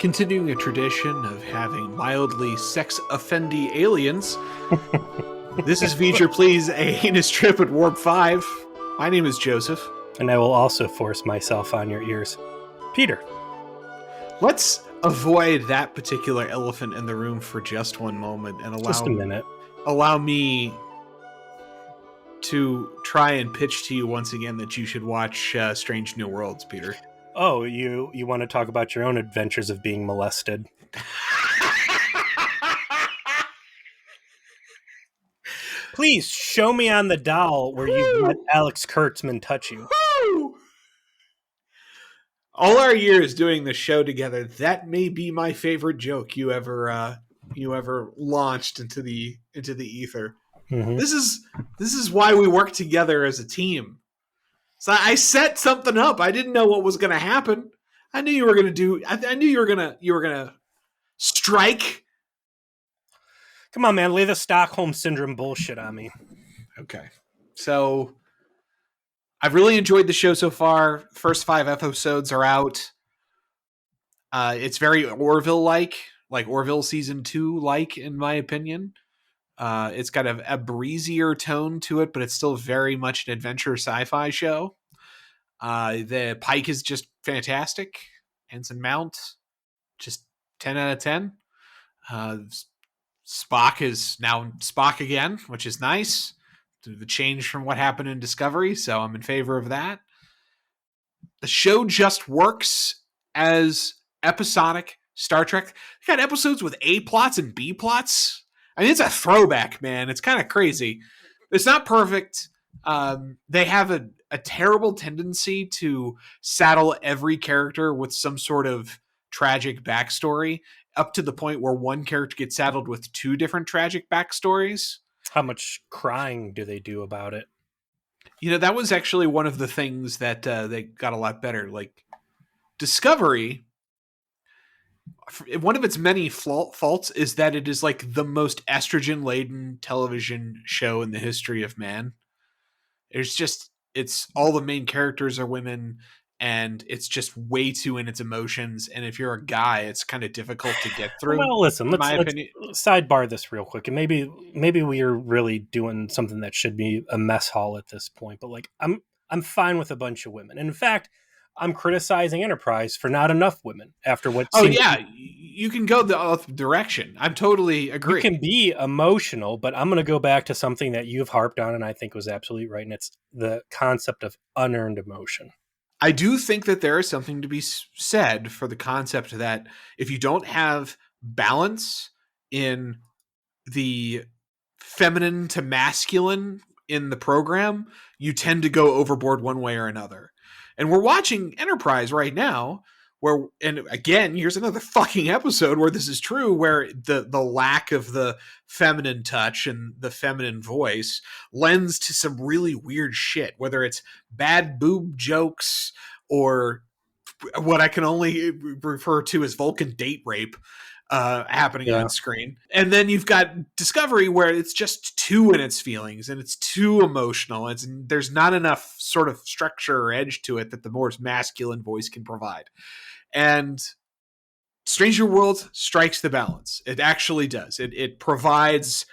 Continuing a tradition of having mildly sex-offendy aliens, this is Feature Please, a heinous trip at Warp 5. My name is Joseph. And I will also force myself on your ears. Peter. Let's avoid that particular elephant in the room for just one moment and Just a minute. allow me to try and pitch to you once again that you should watch Strange New Worlds, Peter. Oh, you want to talk about your own adventures of being molested? Please show me on the doll where you let Alex Kurtzman touch you. Woo! All our years doing the show together, that may be my favorite joke you ever launched into the ether. Mm-hmm. This is why we work together as a team. So I set something up. I didn't know what was going to happen. I knew you were going to do. I knew you were gonna strike. Come on, man, lay the Stockholm Syndrome bullshit on me. Okay, so I've really enjoyed the show so far. First 5 episodes are out. It's very Orville-like Orville season 2-like, in my opinion. It's got a breezier tone to it, but it's still very much an adventure sci-fi show. The Pike is just fantastic. Ensign Mount, just 10 out of 10. Spock is now Spock again, which is nice. The change from what happened in Discovery, so I'm in favor of that. The show just works as episodic Star Trek. You got episodes with A plots and B plots. I mean, it's a throwback, man. It's kind of crazy. It's not perfect. They have a terrible tendency to saddle every character with some sort of tragic backstory, up to the point where one character gets saddled with 2 different tragic backstories. How much crying do they do about it? You know, that was actually one of the things that they got a lot better. Like, Discovery, one of its many faults is that it is like the most estrogen-laden television show in the history of man. It's all the main characters are women, and it's just way too in its emotions. And if you're a guy, it's kind of difficult to get through. Well, listen, let's opinion. Sidebar this real quick, and maybe we are really doing something that should be a mess hall at this point. But like, I'm fine with a bunch of women. And in fact, I'm criticizing Enterprise for not enough women after what. You can go the other direction. I'm totally agree. You can be emotional, but I'm going to go back to something that you've harped on, and I think was absolutely right, and it's the concept of unearned emotion. I do think that there is something to be said for the concept that if you don't have balance in the feminine to masculine in the program, you tend to go overboard one way or another. And we're watching Enterprise right now, and again, here's another fucking episode where this is true, where the lack of the feminine touch and the feminine voice lends to some really weird shit, whether it's bad boob jokes or what I can only refer to as Vulcan date rape happening on screen. And then you've got Discovery, where it's just too in its feelings and it's too emotional. There's not enough sort of structure or edge to it that the more masculine voice can provide. And Stranger Worlds strikes the balance. It actually does. It provides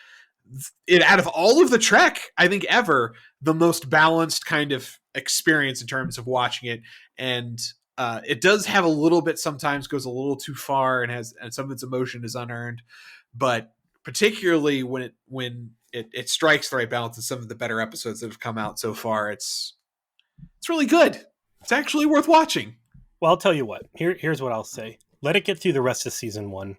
it, out of all of the Trek, I think, ever, the most balanced kind of experience in terms of watching it. And it does have a little bit, sometimes goes a little too far, and some of its emotion is unearned, but particularly when it strikes the right balance in some of the better episodes that have come out so far, it's really good. It's actually worth watching. Well, I'll tell you what. Here's what I'll say. Let it get through the rest of season 1.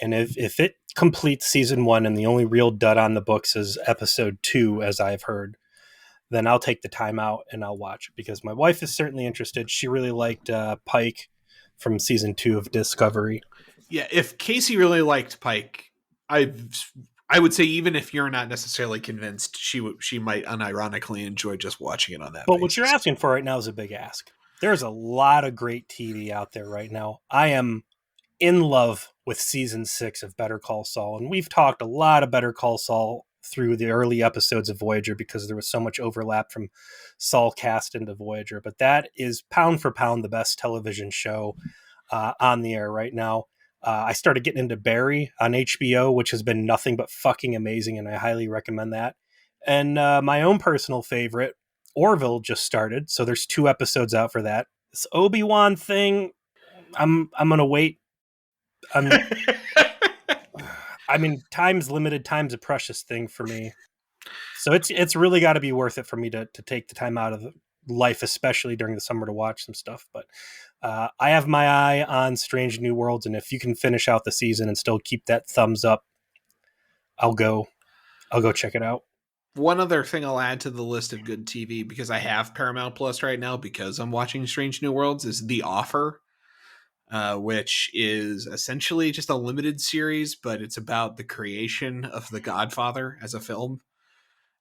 And if it completes season 1 and the only real dud on the books is episode 2, as I've heard, then I'll take the time out and I'll watch it, because my wife is certainly interested. She really liked Pike from season 2 of Discovery. Yeah, if Casey really liked Pike, I would say even if you're not necessarily convinced, she might unironically enjoy just watching it on that. But what you're asking for right now is a big ask. There's a lot of great TV out there right now. I am in love with season 6 of Better Call Saul, and we've talked a lot of Better Call Saul through the early episodes of Voyager because there was so much overlap from Saul cast into Voyager. But that is pound for pound the best television show on the air right now. I started getting into Barry on HBO, which has been nothing but fucking amazing, and I highly recommend that. And my own personal favorite, Orville, just started, so there's 2 episodes out for that. This Obi-Wan thing, I'm gonna wait. I'm I mean, time's limited. Time's a precious thing for me. So it's really got to be worth it for me to take the time out of life, especially during the summer, to watch some stuff. But I have my eye on Strange New Worlds, and if you can finish out the season and still keep that thumbs up, I'll go. I'll go check it out. One other thing I'll add to the list of good TV, because I have Paramount Plus right now because I'm watching Strange New Worlds, is The Offer, which is essentially just a limited series, but it's about the creation of The Godfather as a film.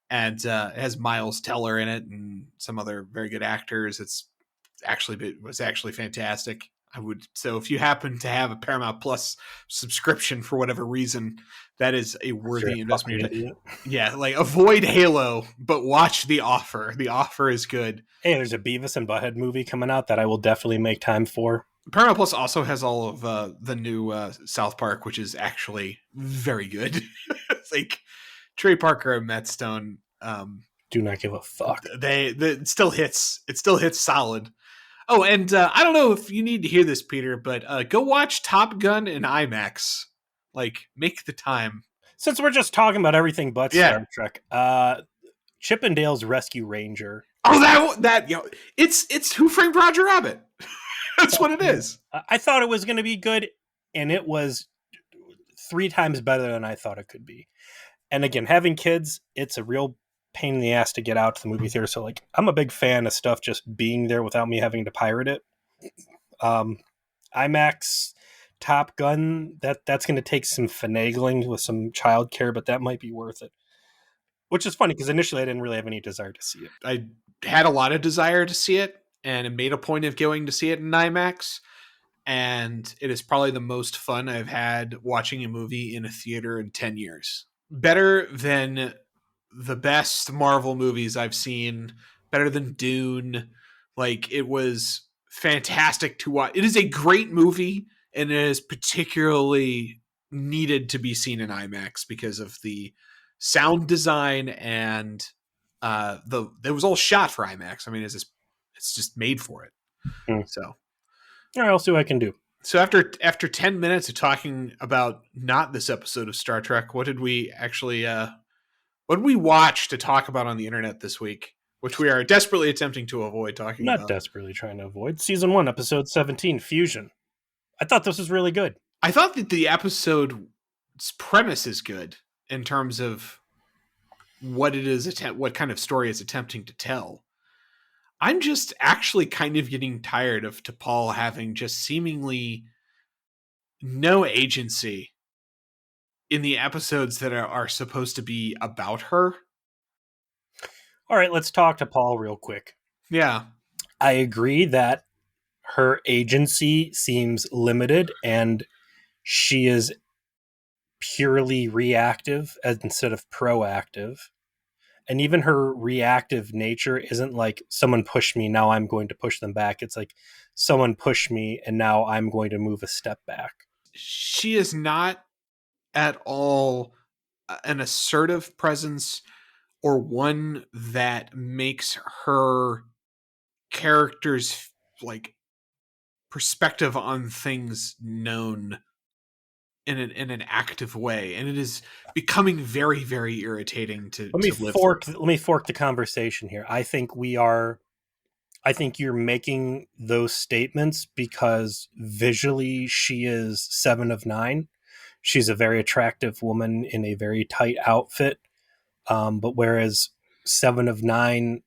And it has Miles Teller in it and some other very good actors. It was actually fantastic. So if you happen to have a Paramount Plus subscription for whatever reason, that is a worthy investment. Yeah, like avoid Halo, but watch The Offer. The Offer is good. Hey, there's a Beavis and Butthead movie coming out that I will definitely make time for. Paramount Plus also has all of the new South Park, which is actually very good. It's like Trey Parker and Matt Stone. Do not give a fuck. It still hits. It still hits solid. Oh, and I don't know if you need to hear this, Peter, but go watch Top Gun in IMAX. Like, make the time. Since we're just talking about everything but Star Trek, Chippendale's Rescue Ranger. Oh, it's Who Framed Roger Rabbit. That's what it is. I thought it was going to be good, and it was 3 times better than I thought it could be. And again, having kids, it's a real pain in the ass to get out to the movie theater. So, like, I'm a big fan of stuff just being there without me having to pirate it. IMAX, Top Gun, that's going to take some finagling with some childcare, but that might be worth it. Which is funny because initially I didn't really have any desire to see it. I had a lot of desire to see it, and it made a point of going to see it in IMAX. And it is probably the most fun I've had watching a movie in a theater in 10 years. Better than the best Marvel movies I've seen, better than Dune. Like, it was fantastic to watch. It is a great movie, and it is particularly needed to be seen in IMAX because of the sound design and it was all shot for IMAX. I mean, it's just made for it. So, all right, I'll see what I can do. So after 10 minutes of talking about not this episode of Star Trek, what did we actually what did we watch to talk about on the internet this week, which we are desperately attempting to avoid talking about? Not desperately trying to avoid. Season 1, episode 17, Fusion. I thought this was really good. I thought that the episode's premise is good in terms of what it is, what kind of story it's attempting to tell. I'm just actually kind of getting tired of T'Pol having just seemingly no agency in the episodes that are supposed to be about her. All right, let's talk to Paul real quick. Yeah. I agree that her agency seems limited and she is purely reactive instead of proactive. And even her reactive nature isn't like someone pushed me, now I'm going to push them back. It's like someone pushed me and now I'm going to move a step back. She is not at all an assertive presence or one that makes her character's like perspective on things known in an active way, and it is becoming very, very irritating to let me fork the conversation here. I think you're making those statements because visually she is 7 of 9. She's a very attractive woman in a very tight outfit. But whereas 7 of 9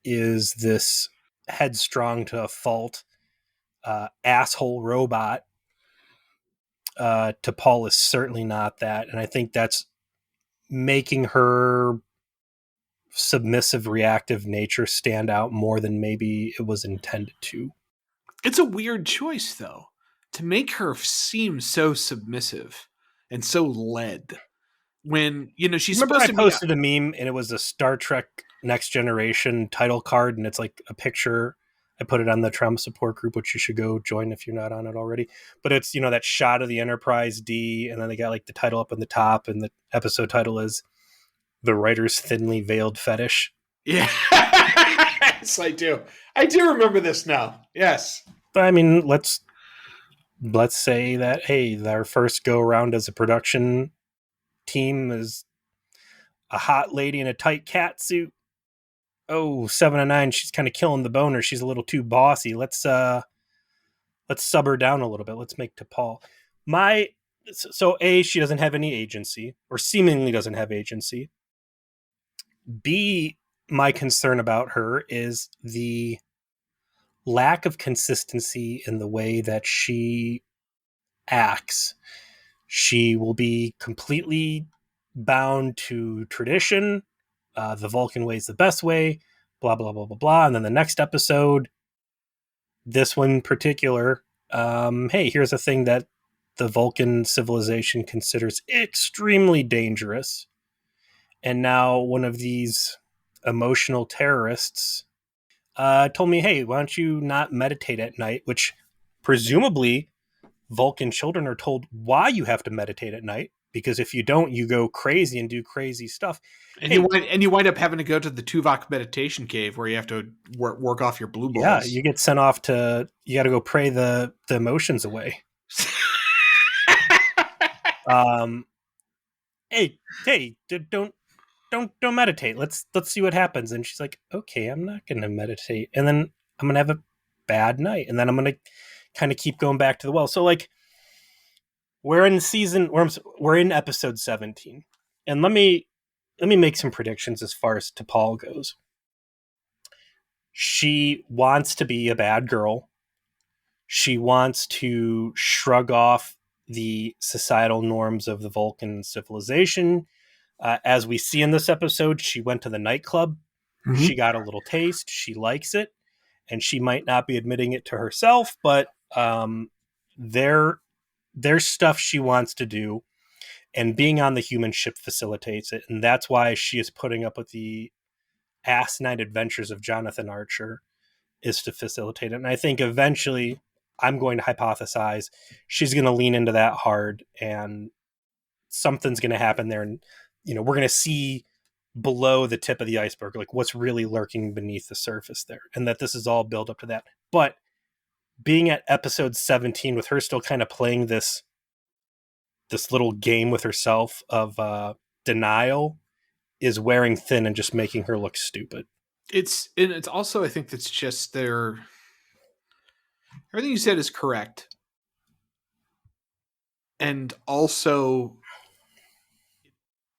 is this headstrong to a fault asshole robot, T'Pol is certainly not that. And I think that's making her submissive, reactive nature stand out more than maybe it was intended to. It's a weird choice, though, to make her seem so submissive and so led. When, she's supposed to be... I posted a meme, and it was a Star Trek Next Generation title card, and it's like a picture I put it on the trauma support group, which you should go join if you're not on it already. But it's, that shot of the Enterprise D, and then they got like the title up on the top, and the episode title is The Writer's Thinly Veiled Fetish. Yeah. Yes, I do. I do remember this now. Yes. But I mean, let's say that, hey, our first go around as a production team is a hot lady in a tight cat suit. Oh, 7 of 9, she's kind of killing the boner. She's a little too bossy. Let's sub her down a little bit. Let's make T'Pol. So A, she doesn't have any agency, or seemingly doesn't have agency. B, my concern about her is the lack of consistency in the way that she acts. She will be completely bound to tradition. The Vulcan way is the best way, blah, blah, blah, blah, blah. And then the next episode, this one in particular, hey, here's a thing that the Vulcan civilization considers extremely dangerous. And now one of these emotional terrorists told me, hey, why don't you not meditate at night? Which presumably Vulcan children are told why you have to meditate at night, because if you don't, you go crazy and do crazy stuff. And you wind up having to go to the Tuvok meditation cave where you have to work off your blue balls. Yeah, you get sent off you got to go pray the emotions away. Hey, don't meditate. Let's see what happens. And she's like, okay, I'm not going to meditate. And then I'm going to have a bad night. And then I'm going to kind of keep going back to the well. So like, we're in episode 17. And let me make some predictions as far as T'Pol goes. She wants to be a bad girl. She wants to shrug off the societal norms of the Vulcan civilization. As we see in this episode, she went to the nightclub. Mm-hmm. She got a little taste. She likes it. And she might not be admitting it to herself, but there's stuff she wants to do. And being on the human ship facilitates it. And that's why she is putting up with the asinine adventures of Jonathan Archer, is to facilitate it. And I think eventually, I'm going to hypothesize, she's going to lean into that hard, and something's going to happen there. And, we're going to see below the tip of the iceberg, like what's really lurking beneath the surface there. And that this is all built up to that. But being at episode 17 with her still kind of playing this little game with herself of denial is wearing thin and just making her look stupid. It's also, I think that's just everything you said is correct. And also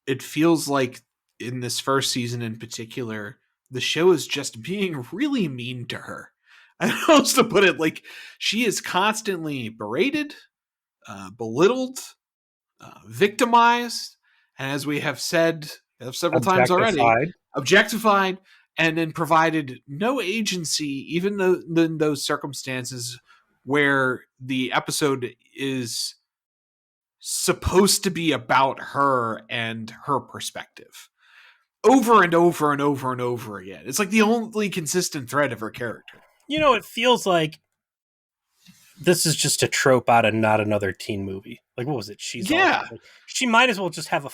it feels like in this first season in particular, the show is just being really mean to her. I don't know how to put it. Like, she is constantly berated, belittled, victimized, and as we have said several times already, objectified, and then provided no agency, even though in those circumstances where the episode is supposed to be about her and her perspective. Over and over and over and over again. It's like the only consistent thread of her character. It feels like this is just a trope out of Not Another Teen Movie. Like, what was it? She might as well just have a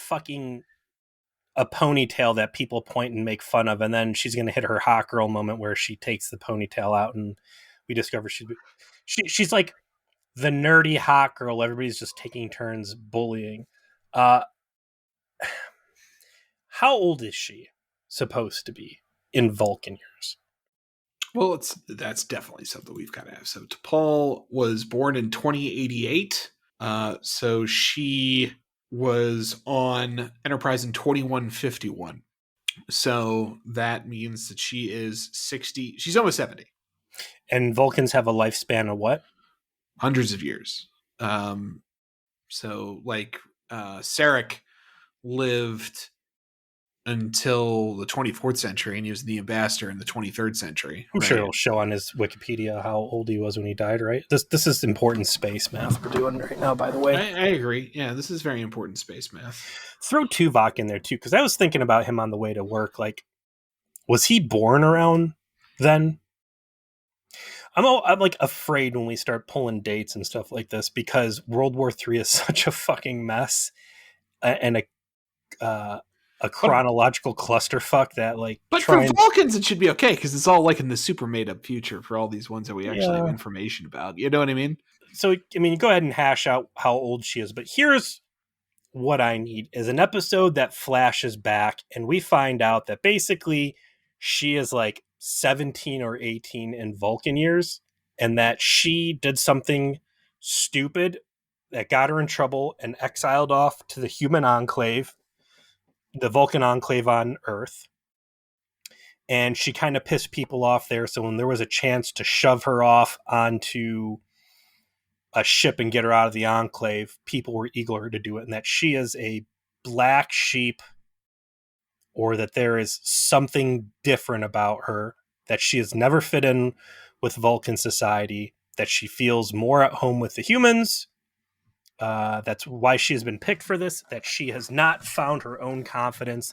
ponytail that people point and make fun of, and then she's going to hit her hot girl moment where she takes the ponytail out, and we discover she's like the nerdy hot girl. Everybody's just taking turns bullying. How old is she supposed to be in Vulcan years? Well, that's definitely something we've got to have. So T'Pol was born in 2088. So she was on Enterprise in 2151. So that means that she is 60. She's almost 70. And Vulcans have a lifespan of what? Hundreds of years. So like Sarek lived until the 24th century, and he was the ambassador in the 23rd century. I'm sure it'll show on his Wikipedia how old he was when he died, right? This is important space math we're doing right now, by the way. I agree. Yeah, this is very important space math. Throw Tuvok in there, too, because I was thinking about him on the way to work. Like, was he born around then? I'm like afraid when we start pulling dates and stuff like this because World War III is such a fucking mess and uh, a But chronological clusterfuck that like but for trying. Vulcans, it should be okay because it's all like in the super made up future for all these ones that we actually have Yeah. information about. You know what I mean? So I mean, go ahead and hash out how old she is, but here's what I need is an episode that flashes back and we find out that basically she is like 17 or 18 in Vulcan years and that she did something stupid that got her in trouble and exiled off to the human enclave, the Vulcan enclave on Earth. And she kind of pissed people off there. So when there was a chance to shove her off onto a ship and get her out of the enclave, people were eager to do it. And that she is a black sheep or that there is something different about her, that she has never fit in with Vulcan society, that she feels more at home with the humans. That's why she has been picked for this, that she has not found her own confidence.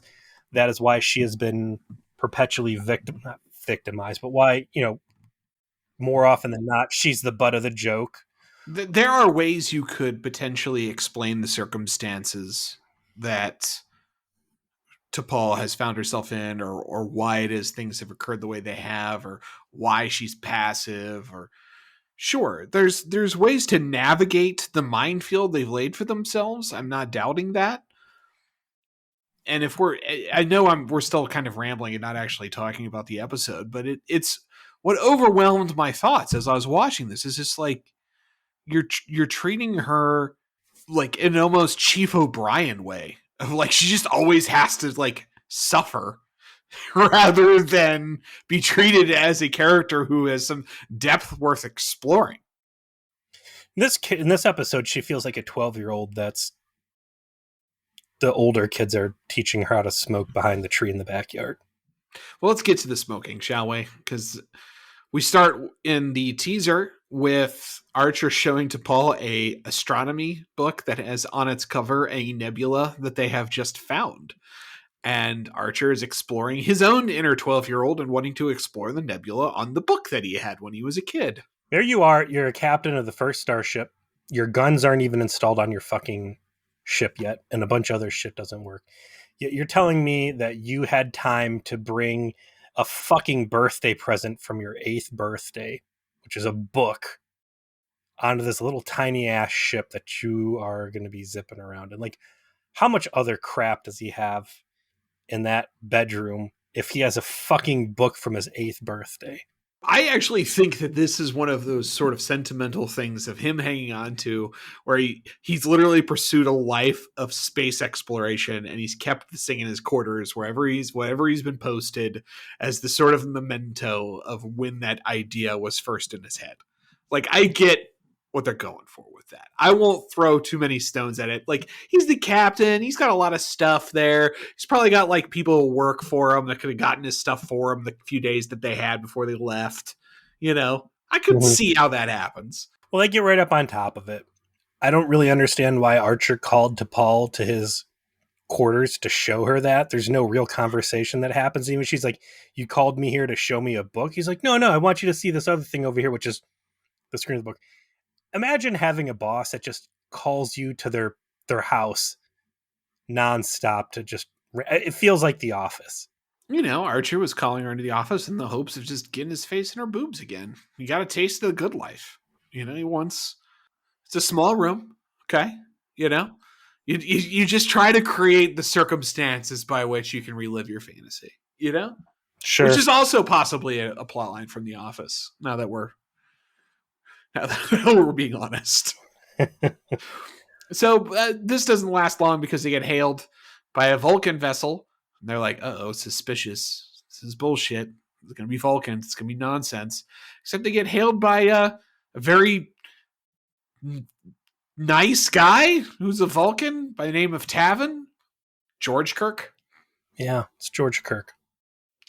That is why she has been perpetually not victimized, but why, more often than not, she's the butt of the joke. There are ways you could potentially explain the circumstances that T'Pol has found herself in, or why it is things have occurred the way they have, or why she's passive, or sure, there's ways to navigate the minefield they've laid for themselves. I'm not doubting that. And if I know we're still kind of rambling and not actually talking about the episode, but it's what overwhelmed my thoughts as I was watching this is just like you're treating her like in an almost Chief O'Brien way of like she just always has to like suffer rather than be treated as a character who has some depth worth exploring. In this episode, she feels like a 12-year-old that's the older kids are teaching her how to smoke behind the tree in the backyard. Well, let's get to the smoking, shall we? Because we start in the teaser with Archer showing to Paul a astronomy book that has on its cover a nebula that they have just found. And Archer is exploring his own inner 12-year-old and wanting to explore the nebula on the book that he had when he was a kid. There you are. You're a captain of the first starship. Your guns aren't even installed on your fucking ship yet, and a bunch of other shit doesn't work. Yet you're telling me that you had time to bring a fucking birthday present from your 8th birthday, which is a book, onto this little tiny ass ship that you are going to be zipping around. And like, how much other crap does he have in that bedroom if he has a fucking book from his 8th birthday? I actually think that this is one of those sort of sentimental things of him hanging on to where he's literally pursued a life of space exploration and he's kept this thing in his quarters wherever he's been posted as the sort of memento of when that idea was first in his head. Like I get what they're going for with that. I won't throw too many stones at it. Like he's the captain, he's got a lot of stuff there. He's probably got like people who work for him that could have gotten his stuff for him the few days that they had before they left. You know, I could see how that happens. Well, they get right up on top of it. I don't really understand why Archer called T'Pol to his quarters to show her that. There's no real conversation that happens. Even she's like, "You called me here to show me a book." He's like, "No, I want you to see this other thing over here, which is the screen of the book." Imagine having a boss that just calls you to their house nonstop to just. It feels like The Office. You know, Archer was calling her into the office in the hopes of just getting his face in her boobs again. He got a taste of the good life. You know, he wants. It's a small room, okay. You know, you just try to create the circumstances by which you can relive your fantasy. You know, Sure. which is also possibly a plot line from The Office. Now that we're being honest. So this doesn't last long because they get hailed by a Vulcan vessel. And they're like, "Uh-oh, suspicious. This is bullshit. It's going to be Vulcans. It's going to be nonsense." Except they get hailed by a very nice guy who's a Vulcan by the name of Tavin. George Kirk. Yeah, it's George Kirk.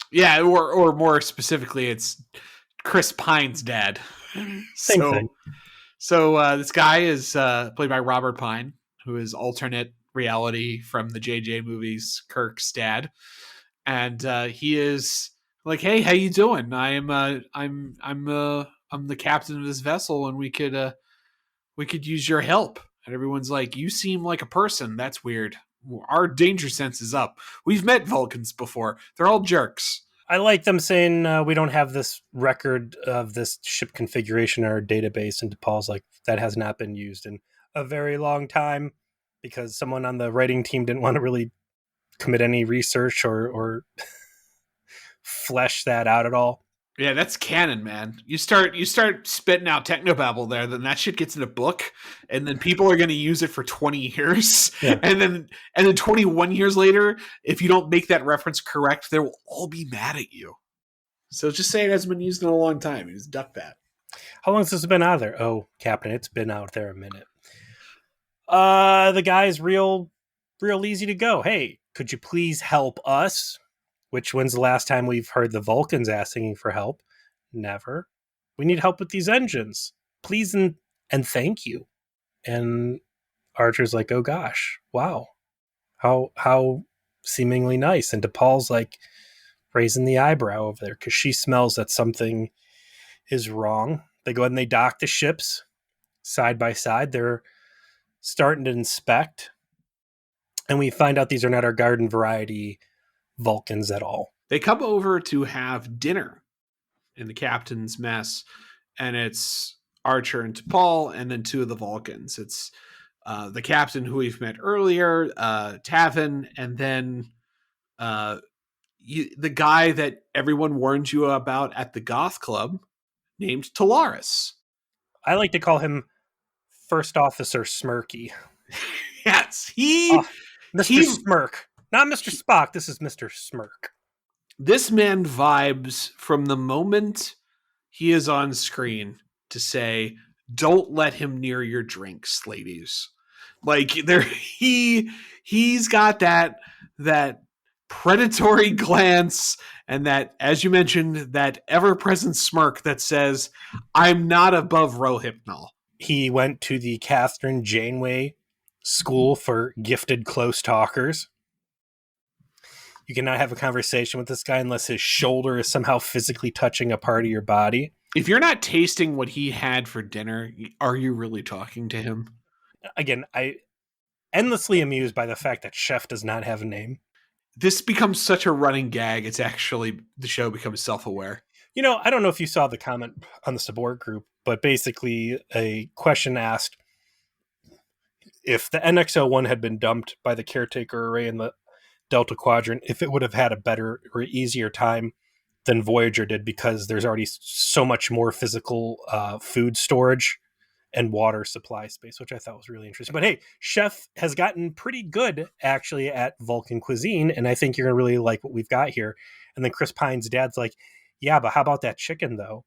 Yeah, or more specifically, it's Chris Pine's dad. Same thing. So this guy is played by Robert Pine, who is alternate reality from the JJ movies, Kirk's dad, and he is like, "Hey, how you doing? I'm I'm the captain of this vessel, and we could use your help." And everyone's like, "You seem like a person. That's weird. Our danger sense is up. We've met Vulcans before. They're all jerks." I like them saying we don't have this record of this ship configuration in our database, and DePaul's like, that has not been used in a very long time because someone on the writing team didn't want to really commit any research or flesh that out at all. Yeah, that's canon, man. You start spitting out technobabble there, then that shit gets in a book, and then people are going to use it for 20 years, Yeah. and then 21 years later, if you don't make that reference correct, they will all be mad at you. So just say it hasn't been used in a long time. You just duck that. How long has this been out there? Oh, Captain, it's been out there a minute. The guy's real easy to go. Hey, could you please help us? Which, when's the last time we've heard the Vulcans asking for help? Never. We need help with these engines. Please and thank you. And Archer's like, oh gosh, wow. How seemingly nice. And DePaul's like raising the eyebrow over there because she smells that something is wrong. They go ahead and they dock the ships side by side. They're starting to inspect. And we find out these are not our garden variety Vulcans at all. They come over to have dinner in the captain's mess, and it's Archer and T'Pol, and then two of the Vulcans. It's the captain who we've met earlier, Tavin, and then the guy that everyone warned you about at the Goth Club, named Talaris. I like to call him First Officer Smirky. Yes, Mr. Smirk. Not Mr. Spock. This is Mr. Smirk. This man vibes from the moment he is on screen to say, "Don't let him near your drinks, ladies." Like he's got that predatory glance and that, as you mentioned, that ever-present smirk that says, "I'm not above Rohypnol." He went to the Catherine Janeway School for Gifted Close Talkers. You cannot have a conversation with this guy unless his shoulder is somehow physically touching a part of your body. If you're not tasting what he had for dinner, are you really talking to him? Again, I endlessly amused by the fact that Chef does not have a name. This becomes such a running gag. It's actually, the show becomes self-aware. You know, I don't know if you saw the comment on the support group, but basically a question asked if the NX-01 had been dumped by the caretaker array in the Delta Quadrant, if it would have had a better or easier time than Voyager did, because there's already so much more physical food storage and water supply space, which I thought was really interesting. But hey, Chef has gotten pretty good actually at Vulcan cuisine, and I think you're going to really like what we've got here. And then Chris Pine's dad's like, yeah, but how about that chicken though?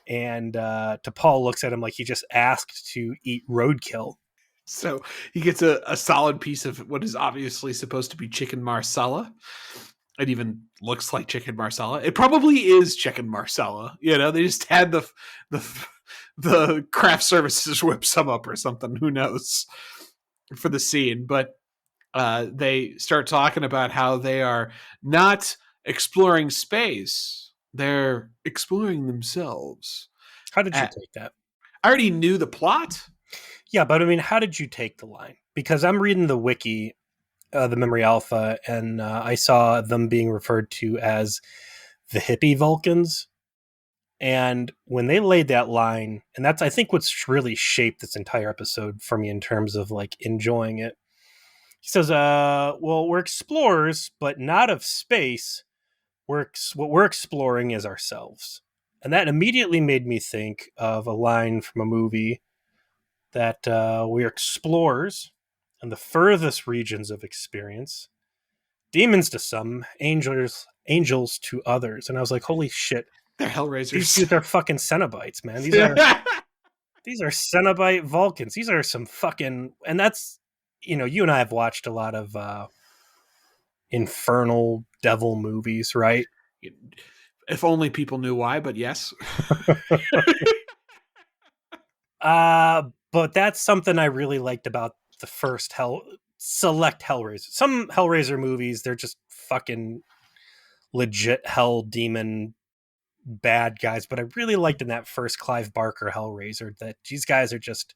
And T'Pol looks at him like he just asked to eat roadkill. So he gets a solid piece of what is obviously supposed to be chicken marsala. It even looks like chicken marsala. It probably is chicken marsala. You know, they just had the craft services whip some up or something. Who knows for the scene? But they start talking about how they are not exploring space. They're exploring themselves. How did you take that? I already knew the plot. Yeah, but I mean, how did you take the line? Because I'm reading the wiki, the Memory Alpha, and I saw them being referred to as the hippie Vulcans. And when they laid that line, and that's, I think, what's really shaped this entire episode for me in terms of like enjoying it. He says, well, we're explorers, but not of space. What we're exploring is ourselves. And that immediately made me think of a line from a movie that we're explorers in the furthest regions of experience, demons to some, angels to others. And I was like, holy shit. They're Hellraisers. These dudes are fucking Cenobites, man. These are Cenobite Vulcans. These are some fucking... And that's, you know, you and I have watched a lot of infernal devil movies, right? If only people knew why, but yes. But that's something I really liked about the first select Hellraiser. Some Hellraiser movies, they're just fucking legit hell demon bad guys, but I really liked in that first Clive Barker Hellraiser that these guys are just,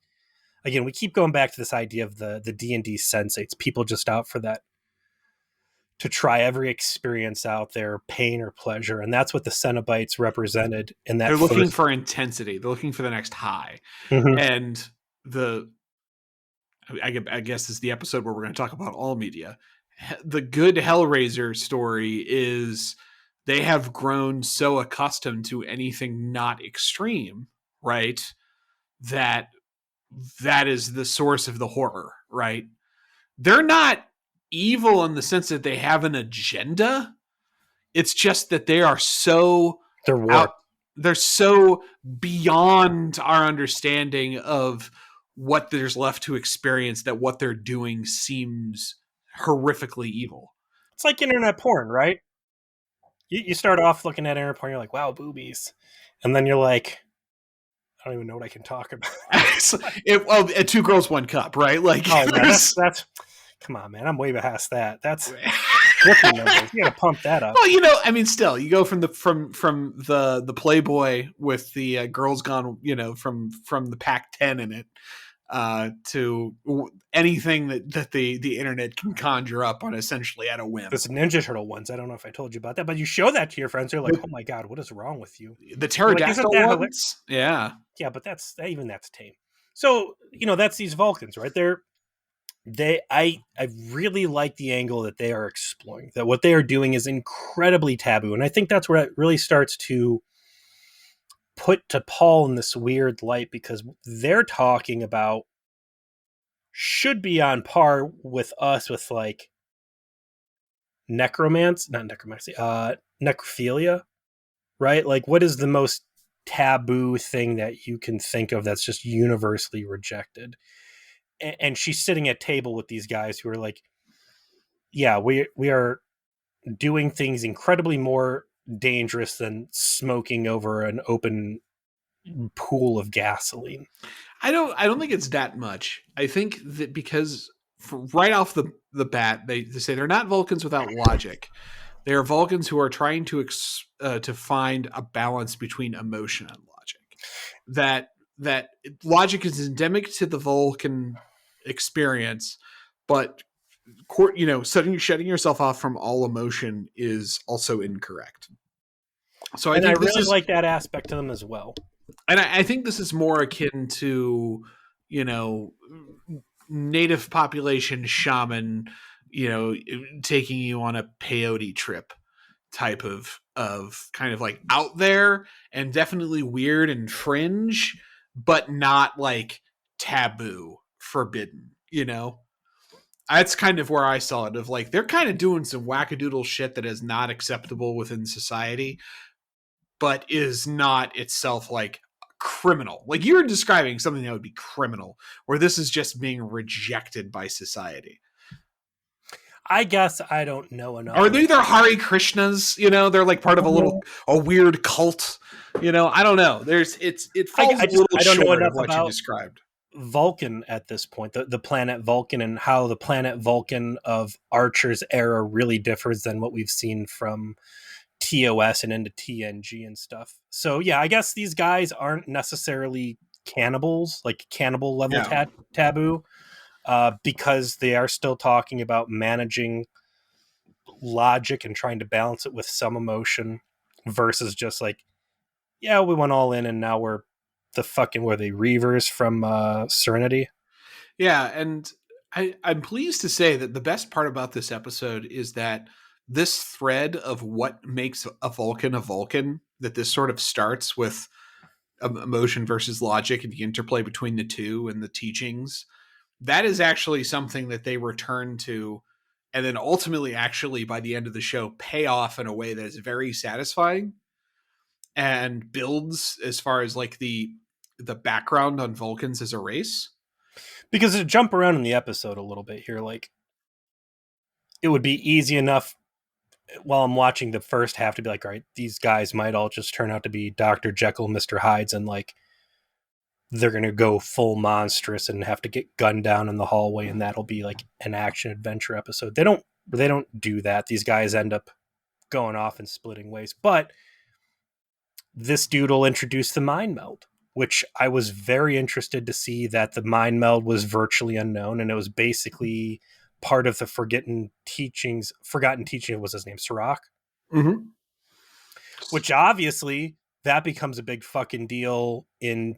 again, we keep going back to this idea of the D&D sensates, people just out for that, to try every experience out there, pain or pleasure. And that's what the Cenobites represented in that They're looking first. for intensity. They're looking for the next high. Mhm. And I guess this is the episode where we're going to talk about all media. The good Hellraiser story is they have grown so accustomed to anything not extreme, right? That that is the source of the horror, right? They're not evil in the sense that they have an agenda. It's just that they are so They're out, warped. they're so beyond our understanding of what there's left to experience that what they're doing seems horrifically evil. It's like internet porn, right? You start off looking at internet porn, you're like, wow, boobies. And then you're like, I don't even know what I can talk about. Two girls, one cup, right? Like, Oh, yeah, that's come on, man. I'm way past that. That's rookie numbers. You got to pump that up. Well, I mean, still, you go from the Playboy with the girls gone, from the Pac-10 in it, to anything that the internet can conjure up on essentially at a whim. There's Ninja Turtle ones. I don't know if I told you about that, but you show that to your friends, they're like, "Oh my god, what is wrong with you?" The pterodactyl ones, yeah, but that's tame. So that's these Vulcans, right? I really like the angle that they are exploring. That what they are doing is incredibly taboo, and I think that's where it really starts to put to Paul in this weird light, because they're talking about should be on par with us with like necrophilia, right? Like, what is the most taboo thing that you can think of that's just universally rejected? And she's sitting at table with these guys who are like, yeah, we are doing things incredibly more dangerous than smoking over an open pool of gasoline. I don't think it's that much. I think that because right off the bat, they say they're not Vulcans without logic. They are Vulcans who are trying to find a balance between emotion and logic. That logic is endemic to the Vulcan experience, but shutting yourself off from all emotion is also incorrect. So I think really like that aspect to them as well. And I think this is more akin to, native population shaman, taking you on a peyote trip type of kind of like out there and definitely weird and fringe, but not like taboo, forbidden. That's kind of where I saw it, of like they're kind of doing some wackadoodle shit that is not acceptable within society, but is not itself like criminal. Like you're describing something that would be criminal, where this is just being rejected by society. I guess I don't know enough. Are they either Hare Krishnas? They're like part of a weird cult. I don't know. It falls a little short of what you described. Vulcan at this point, the planet Vulcan, and how the planet Vulcan of Archer's era really differs than what we've seen from TOS and into TNG and stuff. So yeah, I guess these guys aren't necessarily cannibals, like cannibal level taboo, because they are still talking about managing logic and trying to balance it with some emotion, versus just like, yeah, we went all in and now we're the fucking, were they Reavers from Serenity? Yeah, and I'm pleased to say that the best part about this episode is that this thread of what makes a Vulcan, that this sort of starts with emotion versus logic and the interplay between the two and the teachings, that is actually something that they return to, and then ultimately actually by the end of the show pay off in a way that is very satisfying and builds as far as like the background on Vulcans as a race. Because to jump around in the episode a little bit here, like it would be easy enough while I'm watching the first half to be like, all right, these guys might all just turn out to be Dr. Jekyll, Mr. Hydes, and like they're going to go full monstrous and have to get gunned down in the hallway, and that'll be like an action adventure episode. They don't do that. These guys end up going off and splitting ways. But this dude will introduce the mind meld, which I was very interested to see that the mind meld was virtually unknown, and it was basically part of the forgotten teachings. Forgotten teaching was his name, Sirach, Mm-hmm. which obviously that becomes a big fucking deal in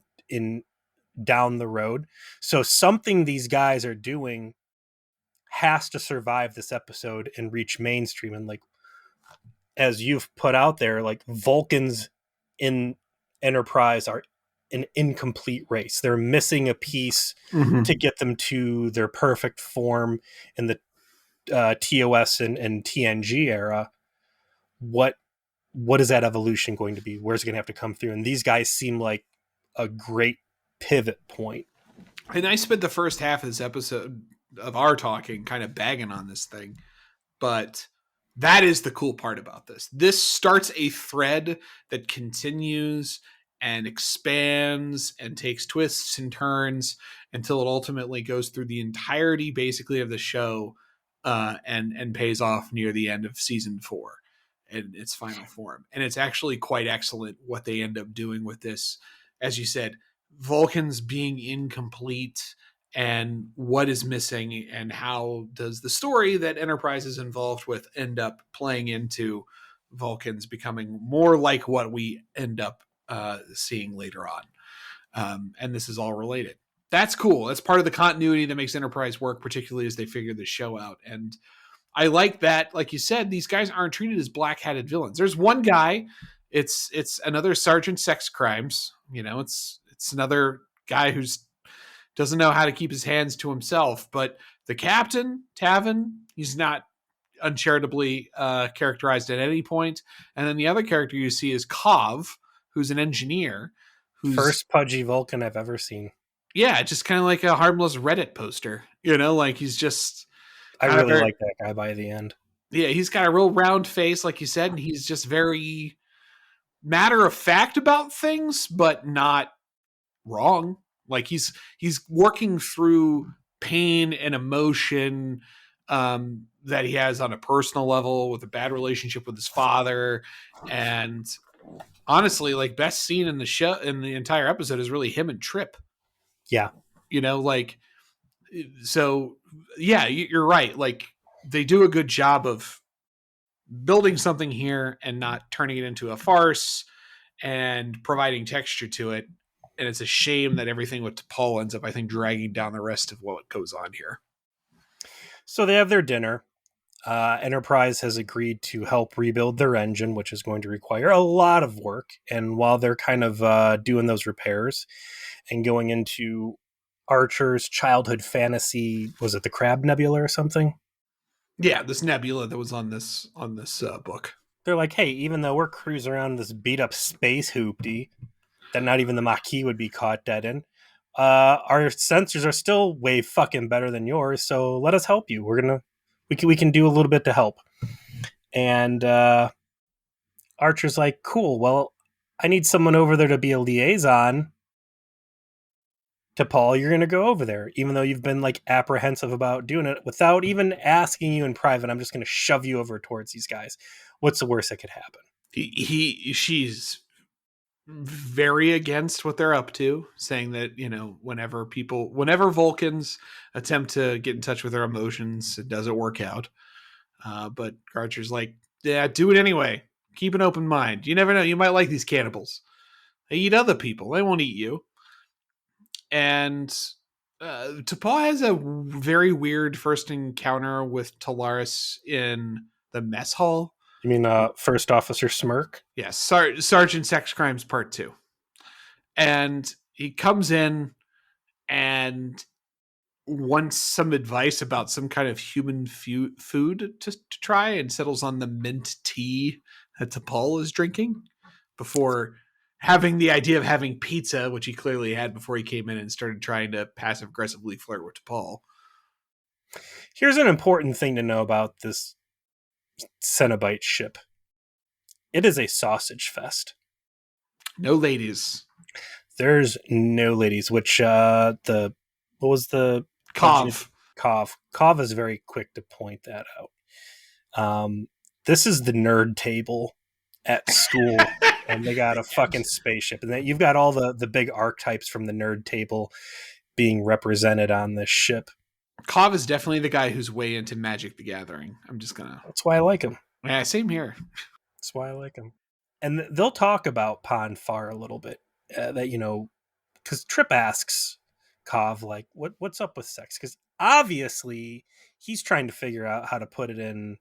down the road. So something these guys are doing has to survive this episode and reach mainstream. And like as you've put out there, like Vulcans in Enterprise are an incomplete race. They're missing a piece Mm-hmm. to get them to their perfect form in the TOS and TNG era. What is that evolution going to be? Where's it going to have to come through? And these guys seem like a great pivot point. And I spent the first half of this episode of our talking kind of bagging on this thing, but that is the cool part about this. This starts a thread that continues and expands and takes twists and turns until it ultimately goes through the entirety, basically, of the show, and pays off near the end of season 4 in its final form. And it's actually quite excellent what they end up doing with this. As you said, Vulcans being incomplete and what is missing, and how does the story that Enterprise is involved with end up playing into Vulcans becoming more like what we end up seeing later on. And this is all related. That's cool. That's part of the continuity that makes Enterprise work, particularly as they figure the show out. And I like that, like you said, these guys aren't treated as black-hatted villains. There's one guy, it's another Sergeant Sex Crimes. It's another guy who's doesn't know how to keep his hands to himself. But the captain, Tavin, he's not uncharitably characterized at any point. And then the other character you see is Kov, who's an engineer. First pudgy Vulcan I've ever seen. Yeah, just kind of like a harmless Reddit poster. Like he's just. I really like that guy by the end. Yeah, he's got a real round face, like you said, and he's just very matter of fact about things, but not wrong. Like he's working through pain and emotion that he has on a personal level with a bad relationship with his father. And honestly, like, best scene in the show in the entire episode is really him and Trip. Yeah. So yeah, you're right. Like, they do a good job of building something here and not turning it into a farce and providing texture to it. And it's a shame that everything with Paul ends up, I think, dragging down the rest of what goes on here. So they have their dinner. Enterprise has agreed to help rebuild their engine, which is going to require a lot of work. And while they're kind of doing those repairs and going into Archer's childhood fantasy, was it the Crab Nebula or something? Yeah, this nebula that was on this book. They're like, hey, even though we're cruising around this beat up space hoopty that not even the Maquis would be caught dead in, our sensors are still way fucking better than yours. So let us help you. We can do a little bit to help. And Archer's like, cool. Well, I need someone over there to be a liaison to Paul. You're going to go over there, even though you've been like apprehensive about doing it without even asking you in private. I'm just going to shove you over towards these guys. What's the worst that could happen? She's very against what they're up to, saying that, whenever Vulcans attempt to get in touch with their emotions, it doesn't work out. But Archer's like, yeah, do it anyway. Keep an open mind. You never know. You might like these cannibals. They eat other people. They won't eat you. And T'Pol has a very weird first encounter with Talaris in the mess hall. You mean First Officer Smirk? Yes, Sergeant Sex Crimes Part 2. And he comes in and wants some advice about some kind of human food to try, and settles on the mint tea that T'Pol is drinking before having the idea of having pizza, which he clearly had before he came in and started trying to passive aggressively flirt with T'Pol. Here's an important thing to know about this Cenobite ship. It is a sausage fest. No ladies. There's no ladies, which what was the Kov. Kov is very quick to point that out. This is the nerd table at school and they got a fucking spaceship, and then you've got all the big archetypes from the nerd table being represented on this ship. Kov is definitely the guy who's way into Magic the Gathering. I'm just gonna. That's why I like him. Yeah, same here. That's why I like him. And they'll talk about Pon farr a little bit. That because Trip asks Kov like, what's up with sex? Because obviously he's trying to figure out how to put it in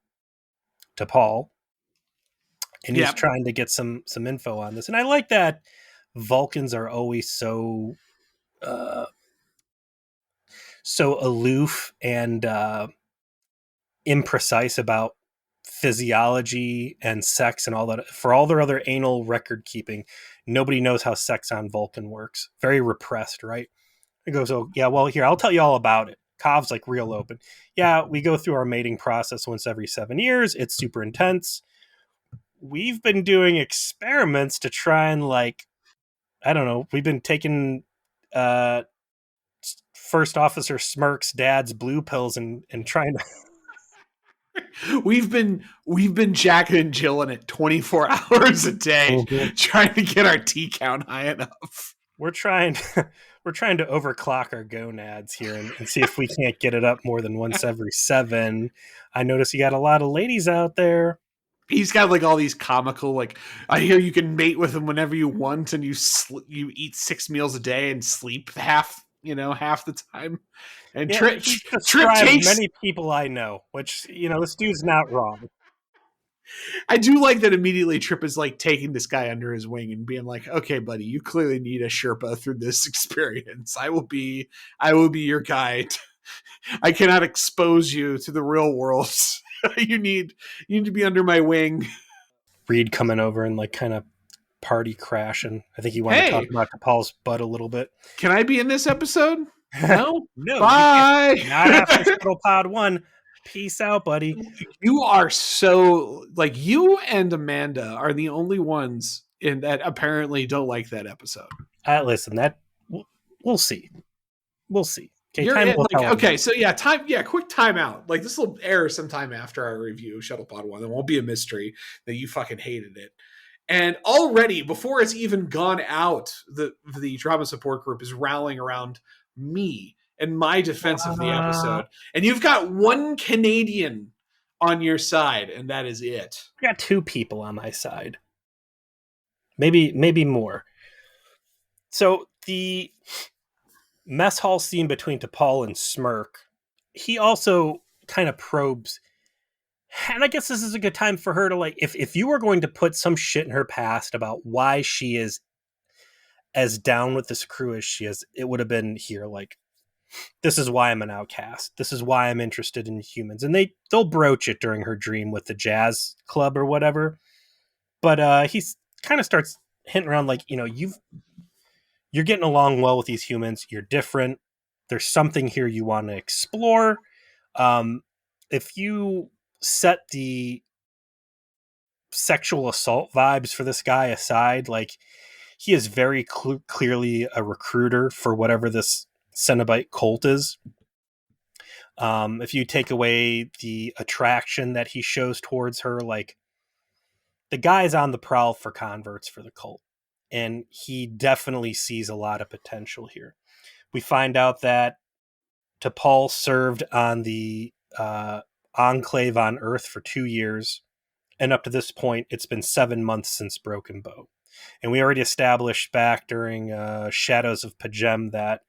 to Paul, and he's trying to get some info on this. And I like that Vulcans are always so aloof and imprecise about physiology and sex and all that. For all their other anal record keeping, nobody knows how sex on Vulcan works. Very repressed, right? He goes, oh yeah, well here, I'll tell you all about it. Kov's like real open. Yeah, we go through our mating process once every 7 years. It's super intense. We've been doing experiments to try and like, I don't know, we've been taking First Officer Smirk's dad's blue pills and trying to We've been jacking and jilling it 24 hours a day, trying to get our T count high enough. We're trying to overclock our gonads here and see if we can't get it up more than once every 7. I notice you got a lot of ladies out there. He's got like all these comical, like, I hear you can mate with him whenever you want, and you eat 6 meals a day and sleep half the time. And Trip takes many people I know, which this dude's not wrong. I do like that immediately Trip is like taking this guy under his wing and being like, okay, buddy, you clearly need a Sherpa through this experience. I will be your guide. I cannot expose you to the real world. You need to be under my wing. Reed coming over and like kind of party crashing. I think he wanted to talk about Paul's butt a little bit. Can I be in this episode? No? No. Bye. Not after Shuttle Pod 1. Peace out, buddy. You are so like, you and Amanda are the only ones in that apparently don't like that episode. Listen, that we'll see. We'll see. Okay, so quick timeout. Like, this will air sometime after our review of Shuttlepod 1. There won't be a mystery that you fucking hated it. And already, before it's even gone out, the drama support group is rallying around me and my defense of the episode. And you've got one Canadian on your side, and that is it. I got 2 people on my side. Maybe more. So the mess hall scene between T'Pol and Smirk, he also kind of probes, and I guess this is a good time for her to like, if you were going to put some shit in her past about why she is as down with this crew as she is, it would have been here. Like, this is why I'm an outcast. This is why I'm interested in humans. And they'll broach it during her dream with the jazz club or whatever. But he's kind of starts hinting around like, you're getting along well with these humans. You're different. There's something here you want to explore. If you set the sexual assault vibes for this guy aside, like, he is very clearly a recruiter for whatever this Cenobite cult is. If you take away the attraction that he shows towards her, like, the guy's on the prowl for converts for the cult. And he definitely sees a lot of potential here. We find out that T'Pol served on the Enclave on Earth for 2 years. And up to this point, it's been 7 months since Broken Bow. And we already established back during Shadows of Pajem that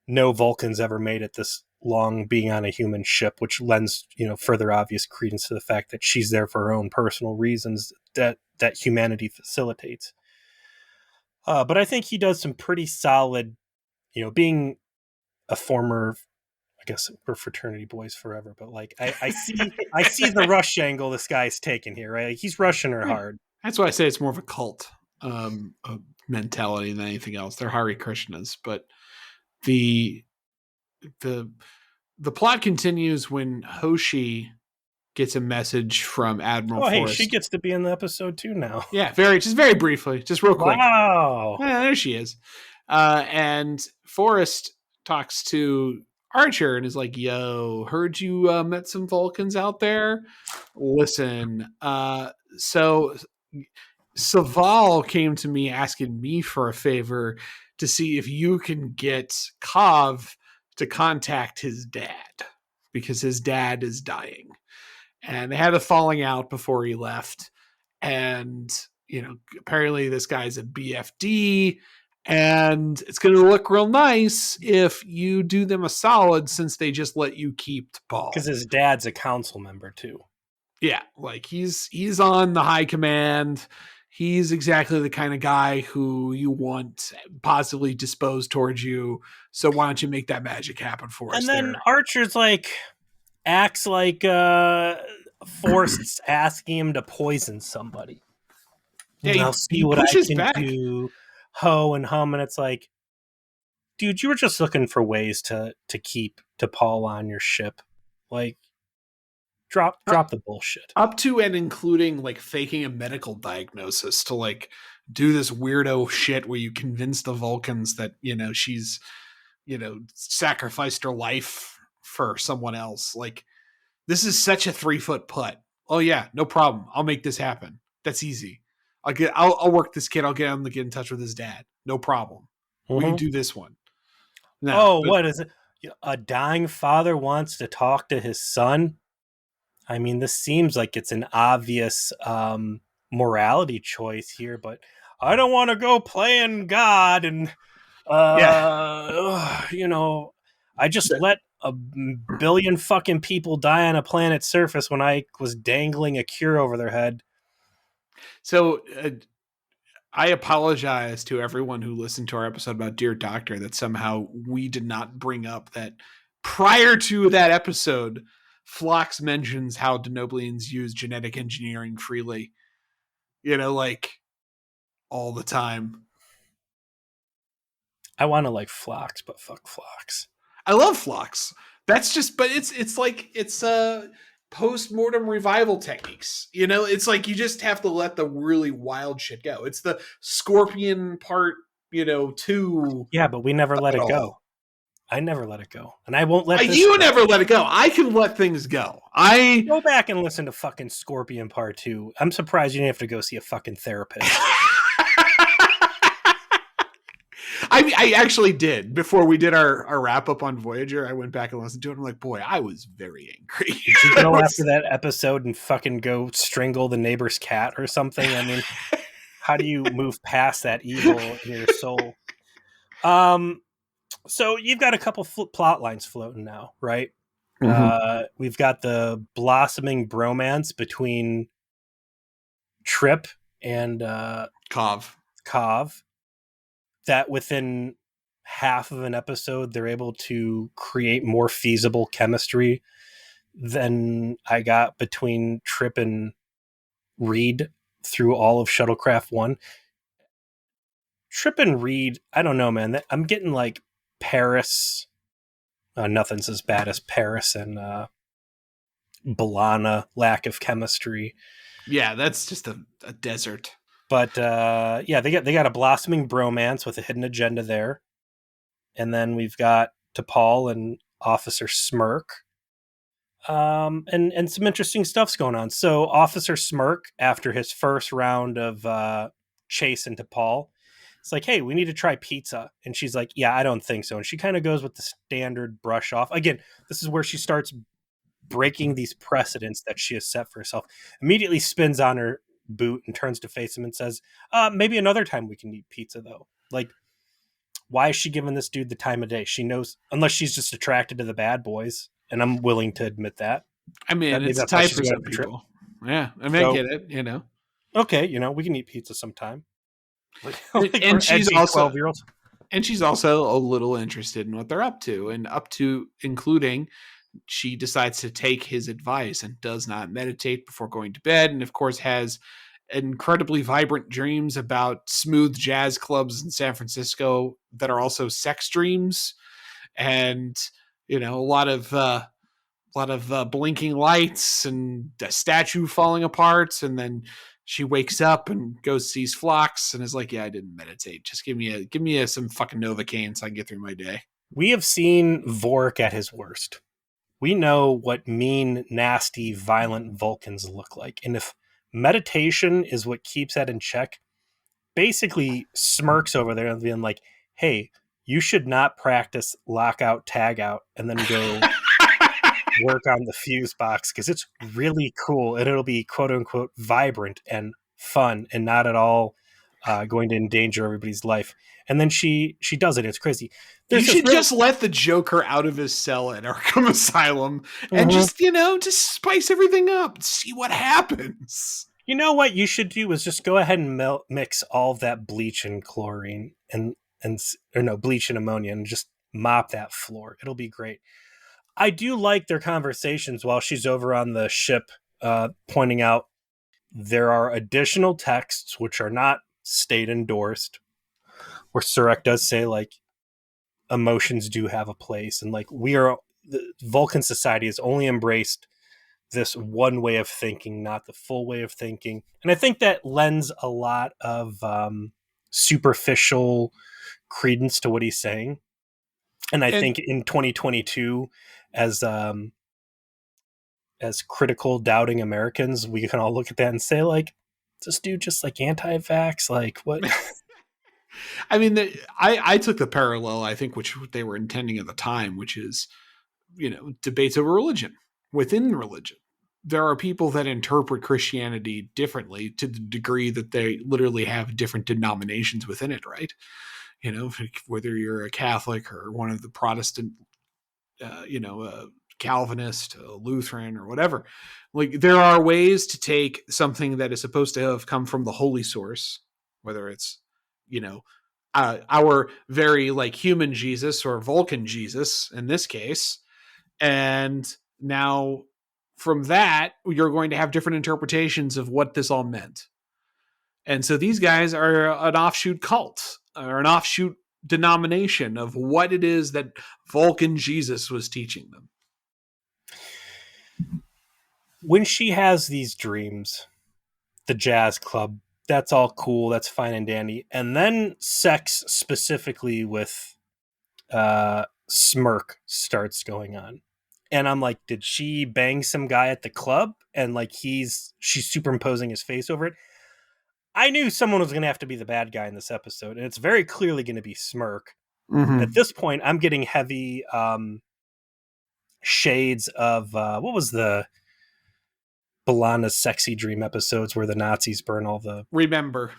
no Vulcans ever made it this long being on a human ship, which lends, further obvious credence to the fact that she's there for her own personal reasons that humanity facilitates. But I think he does some pretty solid, being a former, I guess we're fraternity boys forever, but like I see the rush angle this guy's taking here, right? Like, he's rushing her hard. That's why I say it's more of a cult mentality than anything else. They're Hare Krishnas, but the plot continues when Hoshi gets a message from Admiral Forrest. Hey, she gets to be in the episode too now. Yeah, very briefly, just real quick. Wow. Yeah, there she is. And Forrest talks to Archer and is like, yo, heard you met some Vulcans out there? Listen, so Saval came to me asking me for a favor to see if you can get Kov to contact his dad because his dad is dying. And they had a falling out before he left. And, apparently this guy's a BFD, and it's going to look real nice if you do them a solid since they just let you keep Paul. Because his dad's a council member too. Yeah, like he's on the high command. He's exactly the kind of guy who you want positively disposed towards you. So why don't you make that magic happen for us? And then there? Archer's acts like Forrest's asking him to poison somebody. Yeah, I'll see what I can do. Ho and hum, and it's like, dude, you were just looking for ways to keep T'Pol on your ship. Like, drop the bullshit. Up to and including like faking a medical diagnosis to like do this weirdo shit where you convince the Vulcans that she's sacrificed her life for someone else. Like, this is such a 3-foot putt. Oh yeah, no problem. I'll make this happen. That's easy. I'll work this kid. I'll get him to get in touch with his dad. No problem. We can do this one. No, what is it? A dying father wants to talk to his son. I mean, this seems like it's an obvious morality choice here, but I don't want to go playing God and I just let a billion fucking people die on a planet's surface when I was dangling a cure over their head. So I apologize to everyone who listened to our episode about Dear Doctor that somehow we did not bring up that prior to that episode, Phlox mentions how Denoblians use genetic engineering freely. Like all the time. I want to like Phlox, but fuck Phlox. I love Phlox. That's just, but it's post-mortem revival techniques. It's like you just have to let the really wild shit go. It's the Scorpion part, 2. Yeah, but we never let it go. I never let it go. And I won't let this go. Never let it go. I can let things go. Go back and listen to fucking Scorpion part 2. I'm surprised you didn't have to go see a fucking therapist. I actually did. Before we did our wrap up on Voyager, I went back and listened to it. I'm like, boy, I was very angry. Did you go after that episode and fucking go strangle the neighbor's cat or something? I mean, how do you move past that evil in your soul? So you've got a couple plot lines floating now, right? Mm-hmm. We've got the blossoming bromance between Trip and Kov. That within half of an episode, they're able to create more feasible chemistry than I got between Trip and Reed through all of Shuttlecraft 1. Trip and Reed, I don't know, man. I'm getting like Paris. Nothing's as bad as Paris and B'Elanna lack of chemistry. Yeah, that's just a desert. But they got a blossoming bromance with a hidden agenda there. And then we've got T'Pol and Officer Smirk. And some interesting stuff's going on. So Officer Smirk, after his first round of chase into T'Pol, it's like, hey, we need to try pizza. And she's like, yeah, I don't think so. And she kind of goes with the standard brush off. Again, this is where she starts breaking these precedents that she has set for herself. Immediately spins on her boot and turns to face him and says, maybe another time we can eat pizza, though. Like, why is she giving this dude the time of day? She knows, unless she's just attracted to the bad boys, and I'm willing to admit that. I mean, it's a type for some people. Yeah, I mean, I get it, Okay, we can eat pizza sometime. And she's also 12-year-olds. And she's also a little interested in what they're up to, including she decides to take his advice and does not meditate before going to bed, and of course has incredibly vibrant dreams about smooth jazz clubs in San Francisco that are also sex dreams, and a lot of blinking lights and a statue falling apart, and then she wakes up and goes sees Phlox and is like, yeah, I didn't meditate. Just give me some fucking Novocaine so I can get through my day. We have seen Vork at his worst. We know what mean, nasty, violent Vulcans look like. And if meditation is what keeps that in check. Basically smirks over there and being like, hey, you should not practice lockout, tag out, and then go work on the fuse box because it's really cool and it'll be quote unquote vibrant and fun and not at all going to endanger everybody's life. And then she does it. It's crazy. You There's this should real. just let the Joker out of his cell at Arkham Asylum and Mhm. just spice everything up, see what happens. You know what you should do is just go ahead and mix all of that bleach and chlorine and or no, bleach and ammonia and just mop that floor. It'll be great. I do like their conversations while she's over on the ship, pointing out there are additional texts which are not state endorsed, where Surek does say like emotions do have a place, and like the Vulcan society has only embraced this one way of thinking, not the full way of thinking. And I think that lends a lot of superficial credence to what he's saying. And I And think in 2022, as critical, doubting Americans, we can all look at that and say, like, this dude just like anti-vax? Like, what? I mean, I took the parallel, I think, which they were intending at the time, which is, debates over religion within religion. There are people that interpret Christianity differently to the degree that they literally have different denominations within it, right? Whether you're a Catholic or one of the Protestant, Calvinist, Lutheran, or whatever. Like, there are ways to take something that is supposed to have come from the holy source, whether it's, our very like human Jesus or Vulcan Jesus in this case. And now from that, you're going to have different interpretations of what this all meant. And so these guys are an offshoot cult or an offshoot denomination of what it is that Vulcan Jesus was teaching them. When she has these dreams, the jazz club, that's all cool, that's fine and dandy. And then sex specifically with Smirk starts going on. And I'm like, did she bang some guy at the club? And like she's superimposing his face over it. I knew someone was going to have to be the bad guy in this episode, and it's very clearly going to be Smirk. Mm-hmm. At this point, I'm getting heavy shades of what was the Balana's Sexy Dream episodes where the Nazis burn all the Remember.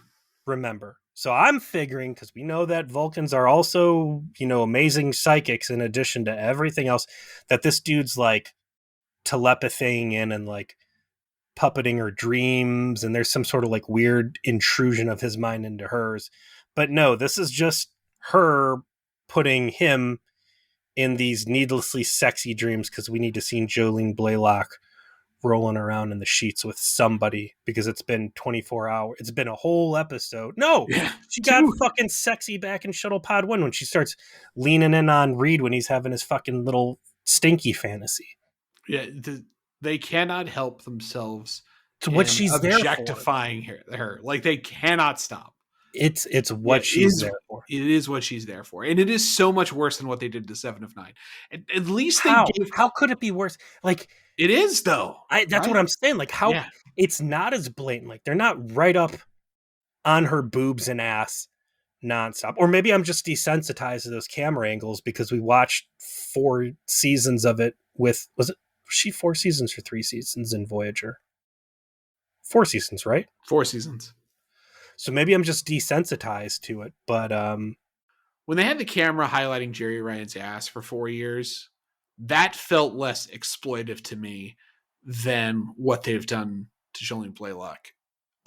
So I'm figuring, because we know that Vulcans are also, amazing psychics in addition to everything else, that this dude's like telepathing in and like puppeting her dreams, and there's some sort of like weird intrusion of his mind into hers. But no, this is just her putting him in these needlessly sexy dreams because we need to see Jolene Blaylock rolling around in the sheets with somebody because it's been 24 hours. It's been a whole episode. No, Yeah, she got fucking sexy back in Shuttle Pod 1 when she starts leaning in on Reed when he's having his fucking little stinky fantasy. Yeah, they cannot help themselves. It's what she's objectifying her. Like, they cannot stop. It's what she's there for. It is what she's there for, and it is so much worse than what they did to 7 of 9. At least How could it be worse? Like, it is though. That's what I'm saying. Like, how it's not as blatant. Like, they're not right up on her boobs and ass nonstop. Or maybe I'm just desensitized to those camera angles because we watched 4 seasons of it was she 4 seasons or 3 seasons in Voyager? 4 seasons, right? 4 seasons. So maybe I'm just desensitized to it. But when they had the camera highlighting Jerry Ryan's ass for 4 years, that felt less exploitive to me than what they've done to Jolene Blaylock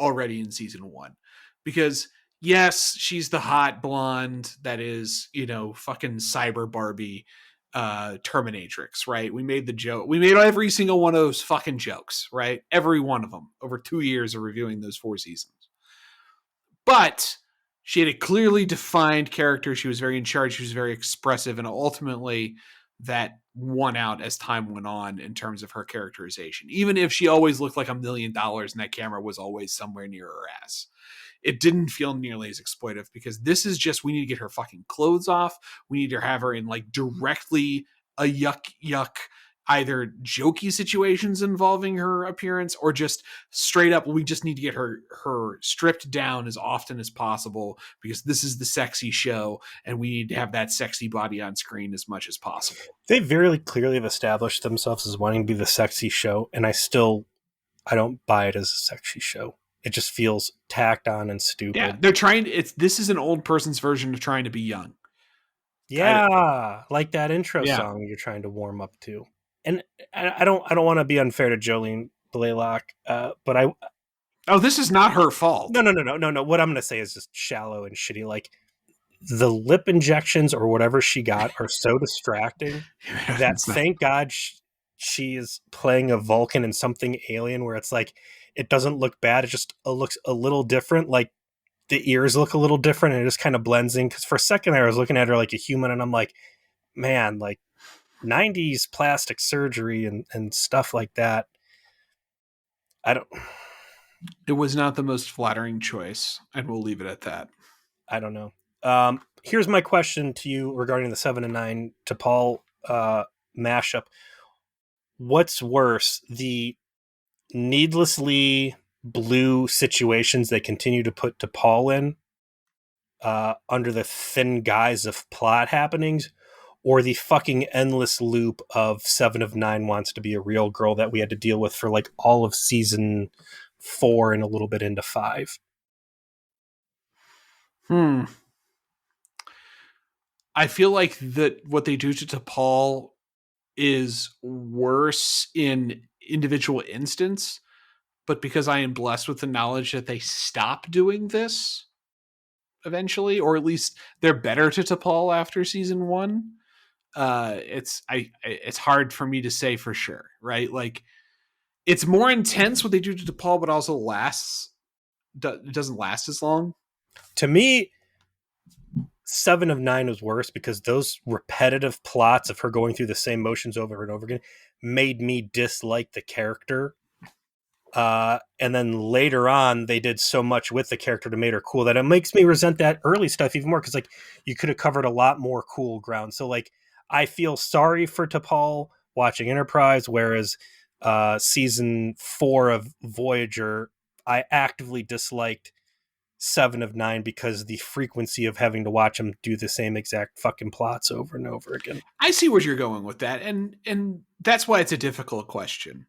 already in season 1. Because yes, she's the hot blonde that is, fucking cyber Barbie Terminatrix, right? We made the joke. We made every single one of those fucking jokes, right? Every one of them over 2 years of reviewing those 4 seasons. But she had a clearly defined character. She was very in charge. She was very expressive. And ultimately, that won out as time went on in terms of her characterization. Even if she always looked like $1 million and that camera was always somewhere near her ass, it didn't feel nearly as exploitive because this is just, we need to get her fucking clothes off. We need to have her in like directly a yuck either jokey situations involving her appearance or just straight up we just need to get her stripped down as often as possible because this is the sexy show and we need to have that sexy body on screen as much as possible. They very clearly have established themselves as wanting to be the sexy show, and I don't buy it as a sexy show. It just feels tacked on and Yeah, stupid. they're trying to, it's this is an old person's version of trying to be young. Yeah, like that intro Yeah. song you're trying to warm up to. And I don't want to be unfair to Jolene Blaylock, but Oh, this is not her fault. no. What I'm going to say is just shallow and shitty. Like the lip injections or whatever she got are so distracting that thank God she is playing a Vulcan in something alien where it's like it doesn't look bad. It just looks a little different. Like the ears look a little different and it just kind of blends in. Because for a second I was looking at her like a human and I'm like, man, like 90s plastic surgery and stuff like that. I don't It was not the most flattering choice, and we'll leave it at that. I don't know. Here's my question to you regarding the 7 and 9 to Paul mashup. What's worse, the needlessly blue situations they continue to put to Paul in under the thin guise of plot happenings, or the fucking endless loop of 7 of 9 wants to be a real girl that we had to deal with for like all of season 4 and a little bit into 5? I feel like that what they do to T'Pol is worse in individual instance, but because I am blessed with the knowledge that they stop doing this eventually, or at least they're better to T'Pol after season 1. It's hard for me to say for sure, right? Like it's more intense what they do to T'Pol, but also it doesn't last as long. To me, 7 of 9 was worse because those repetitive plots of her going through the same motions over and over again made me dislike the character. And then later on, they did so much with the character to make her cool that it makes me resent that early stuff even more because like you could have covered a lot more cool ground. So like I feel sorry for T'Pol watching Enterprise, whereas season 4 of Voyager, I actively disliked 7 of 9 because the frequency of having to watch them do the same exact fucking plots over and over again. I see where you're going with that, and that's why it's a difficult question.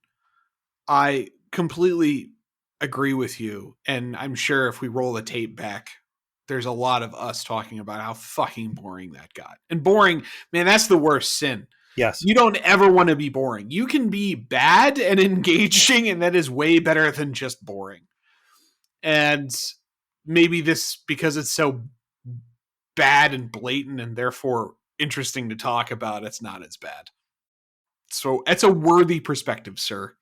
I completely agree with you, and I'm sure if we roll the tape back, there's a lot of us talking about how fucking boring that got. And boring, man, that's the worst sin. Yes. You don't ever want to be boring. You can be bad and engaging, and that is way better than just boring. And maybe this, because it's so bad and blatant and therefore interesting to talk about, it's not as bad. So it's a worthy perspective, sir.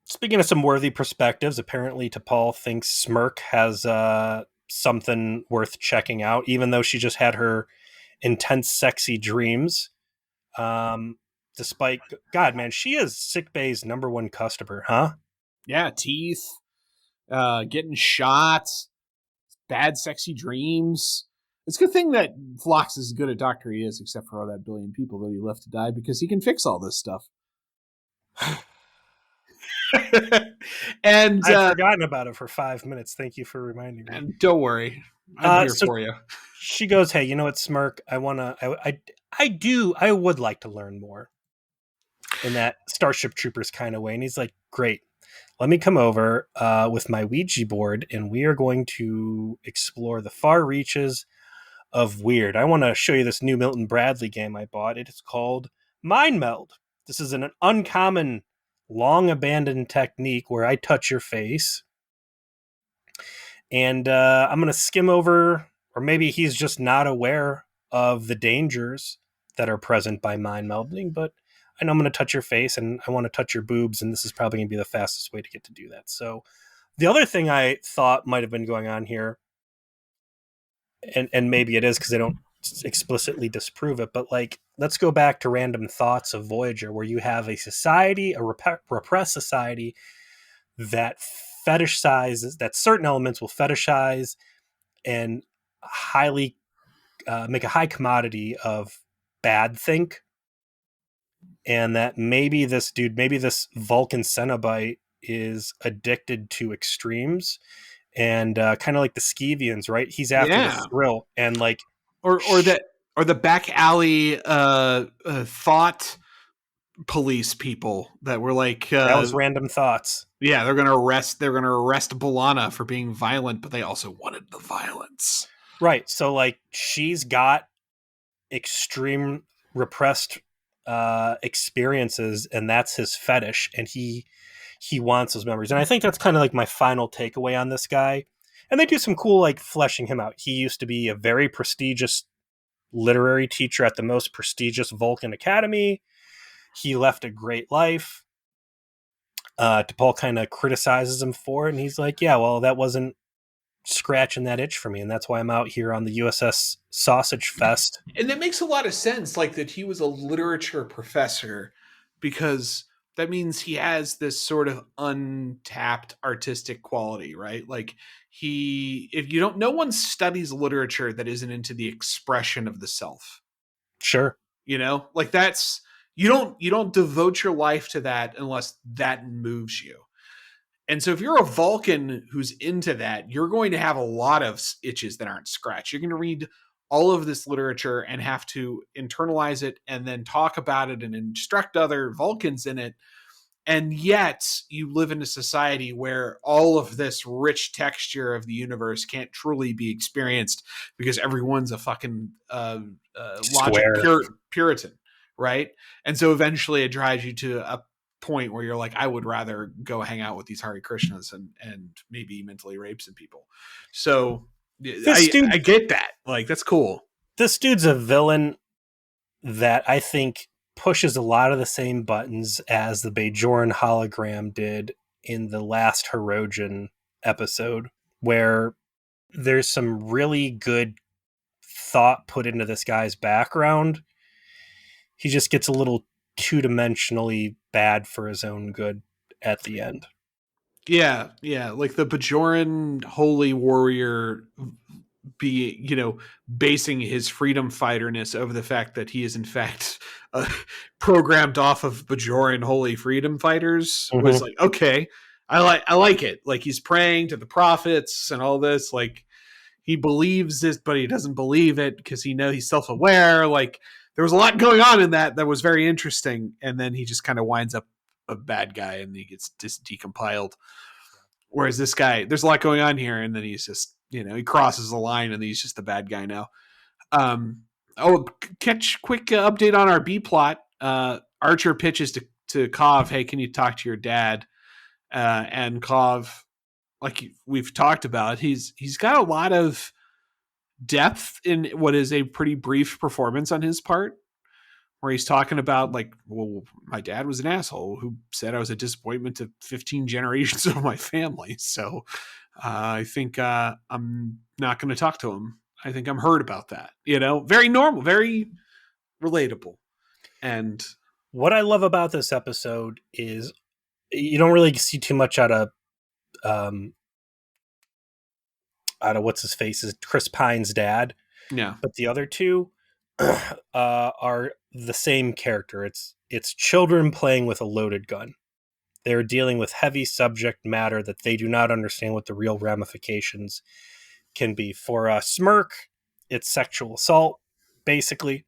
Speaking of some worthy perspectives, apparently T'Pol thinks Smirk has something worth checking out, even though she just had her intense, sexy dreams. Despite, God, man, she is sickbay's number one customer, huh? Yeah, teeth, getting shot, bad sexy dreams. It's a good thing that Phlox is as good a doctor he is, except for all that billion people that he left to die, because he can fix all this stuff. And I'd forgotten about it for 5 minutes. Thank you for reminding me. and don't worry, I'm here So for you. she goes, "Hey, you know what, Smirk? I would like to learn more in that Starship Troopers kind of way." And he's like, "Great, let me come over with my Ouija board, and we are going to explore the far reaches of weird. I want to show you this new Milton Bradley game I bought. It is called Mind Meld. This is an uncommon, long abandoned technique where I touch your face, and I'm going to skim over, or maybe he's just not aware of the dangers that are present by mind melding, but I know I'm going to touch your face and I want to touch your boobs, and this is probably going to be the fastest way to get to do that." So the other thing I thought might have been going on here, and maybe it is because they don't explicitly disprove it, but like, let's go back to Random Thoughts of Voyager, where you have a society, a repressed society that fetishizes, that certain elements will fetishize and highly make a high commodity of bad think. and that maybe this Vulcan Cenobite is addicted to extremes, and kind of like the Skeevians, right? He's after the Yeah. thrill, and like, Or that, or the back alley thought police people that were like, that was Random Thoughts. yeah, they're gonna arrest Balana for being violent, but they also wanted the violence. Right. So like she's got extreme repressed experiences, and that's his fetish, and he wants those memories. And I think that's kind of like my final takeaway on this guy. And they do some cool like fleshing him out. He used to be a very prestigious literary teacher at the most prestigious Vulcan Academy. He left a great life. T'Pol kind of criticizes him for it, and he's like, yeah, well, that wasn't scratching that itch for me, and that's why I'm out here on the USS Sausage Fest. And that makes a lot of sense, like that he was a literature professor, because that means he has this sort of untapped artistic quality, right? Like if you don't, no one studies literature that isn't into the expression of the self. Sure. Like that's, you don't devote your life to that unless that moves you. And so if you're a Vulcan who's into that, you're going to have a lot of itches that aren't scratched. You're going to read all of this literature and have to internalize it and then talk about it and instruct other Vulcans in it. And yet you live in a society where all of this rich texture of the universe can't truly be experienced because everyone's a fucking logic Square. Puritan, right? And so eventually it drives you to a point where you're like, I would rather go hang out with these Hare Krishnas and maybe mentally rape some people. So This I dude, get that. Like, that's cool. this dude's a villain that I think pushes a lot of the same buttons as the Bajoran hologram did in the last Hirogen episode, where there's some really good thought put into this guy's background. He just gets a little two-dimensionally bad for his own good at the end. Yeah. Like the Bajoran holy warrior be basing his freedom fighterness over the fact that he is in fact programmed off of Bajoran holy freedom fighters was Mm-hmm. like, okay, I like it. Like he's praying to the prophets and all this. Like he believes this, but he doesn't believe it because he's self-aware. Like there was a lot going on in that was very interesting, and then he just kind of winds up a bad guy and he gets decompiled. Whereas this guy, there's a lot going on here, and then he's just, he crosses the line, and he's just the bad guy now. Catch quick update on our B plot. Archer pitches to Kov, hey, can you talk to your dad? And Kov, like we've talked about, he's got a lot of depth in what is a pretty brief performance on his part, where he's talking about like, well, my dad was an asshole who said I was a disappointment to 15 generations of my family. So I think I'm not going to talk to him. I think I'm hurt about that. Very normal, very relatable. And What I love about this episode is you don't really see too much um, out of what's his face is Chris Pine's dad, yeah, but the other two are the same character. It's children playing with a loaded gun. They're dealing with heavy subject matter that they do not understand what the real ramifications can be. For Smirk, it's sexual assault, basically.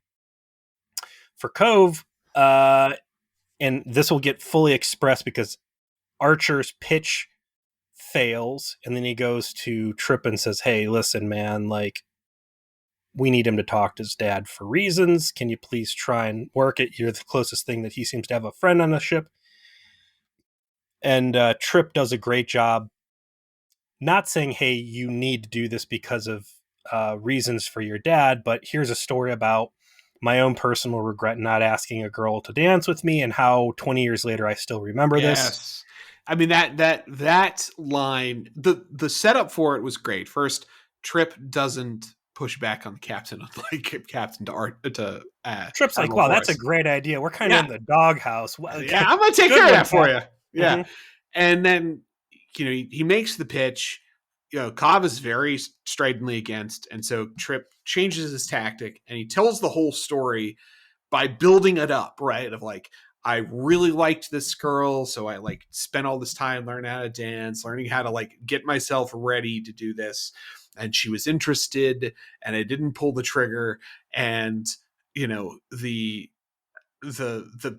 For Cove, and this will get fully expressed because Archer's pitch fails, and then he goes to Trip and says, hey, listen, man, like, we need him to talk to his dad for reasons. Can you please try and work it? You're the closest thing that he seems to have a friend on the ship. And Trip does a great job not saying, hey, you need to do this because of reasons for your dad, but here's a story about my own personal regret not asking a girl to dance with me and how 20 years later I still remember this. yes. I mean that line, the setup for it was great. First, Trip doesn't push back on the captain, like captain to art to Trip's like, Admiral wow, that's a Forrest. great idea. We're kind of Yeah, in the doghouse. yeah, I'm gonna take Good care of one, that for Cap. you. Yeah, Mm-hmm. and then he makes the pitch. Cobb is very stridently against, and so Trip changes his tactic and he tells the whole story by building it up, right? Of like, I really liked this girl, so I like spent all this time learning how to dance, learning how to like get myself ready to do this. And she was interested, and I didn't pull the trigger. And you know, the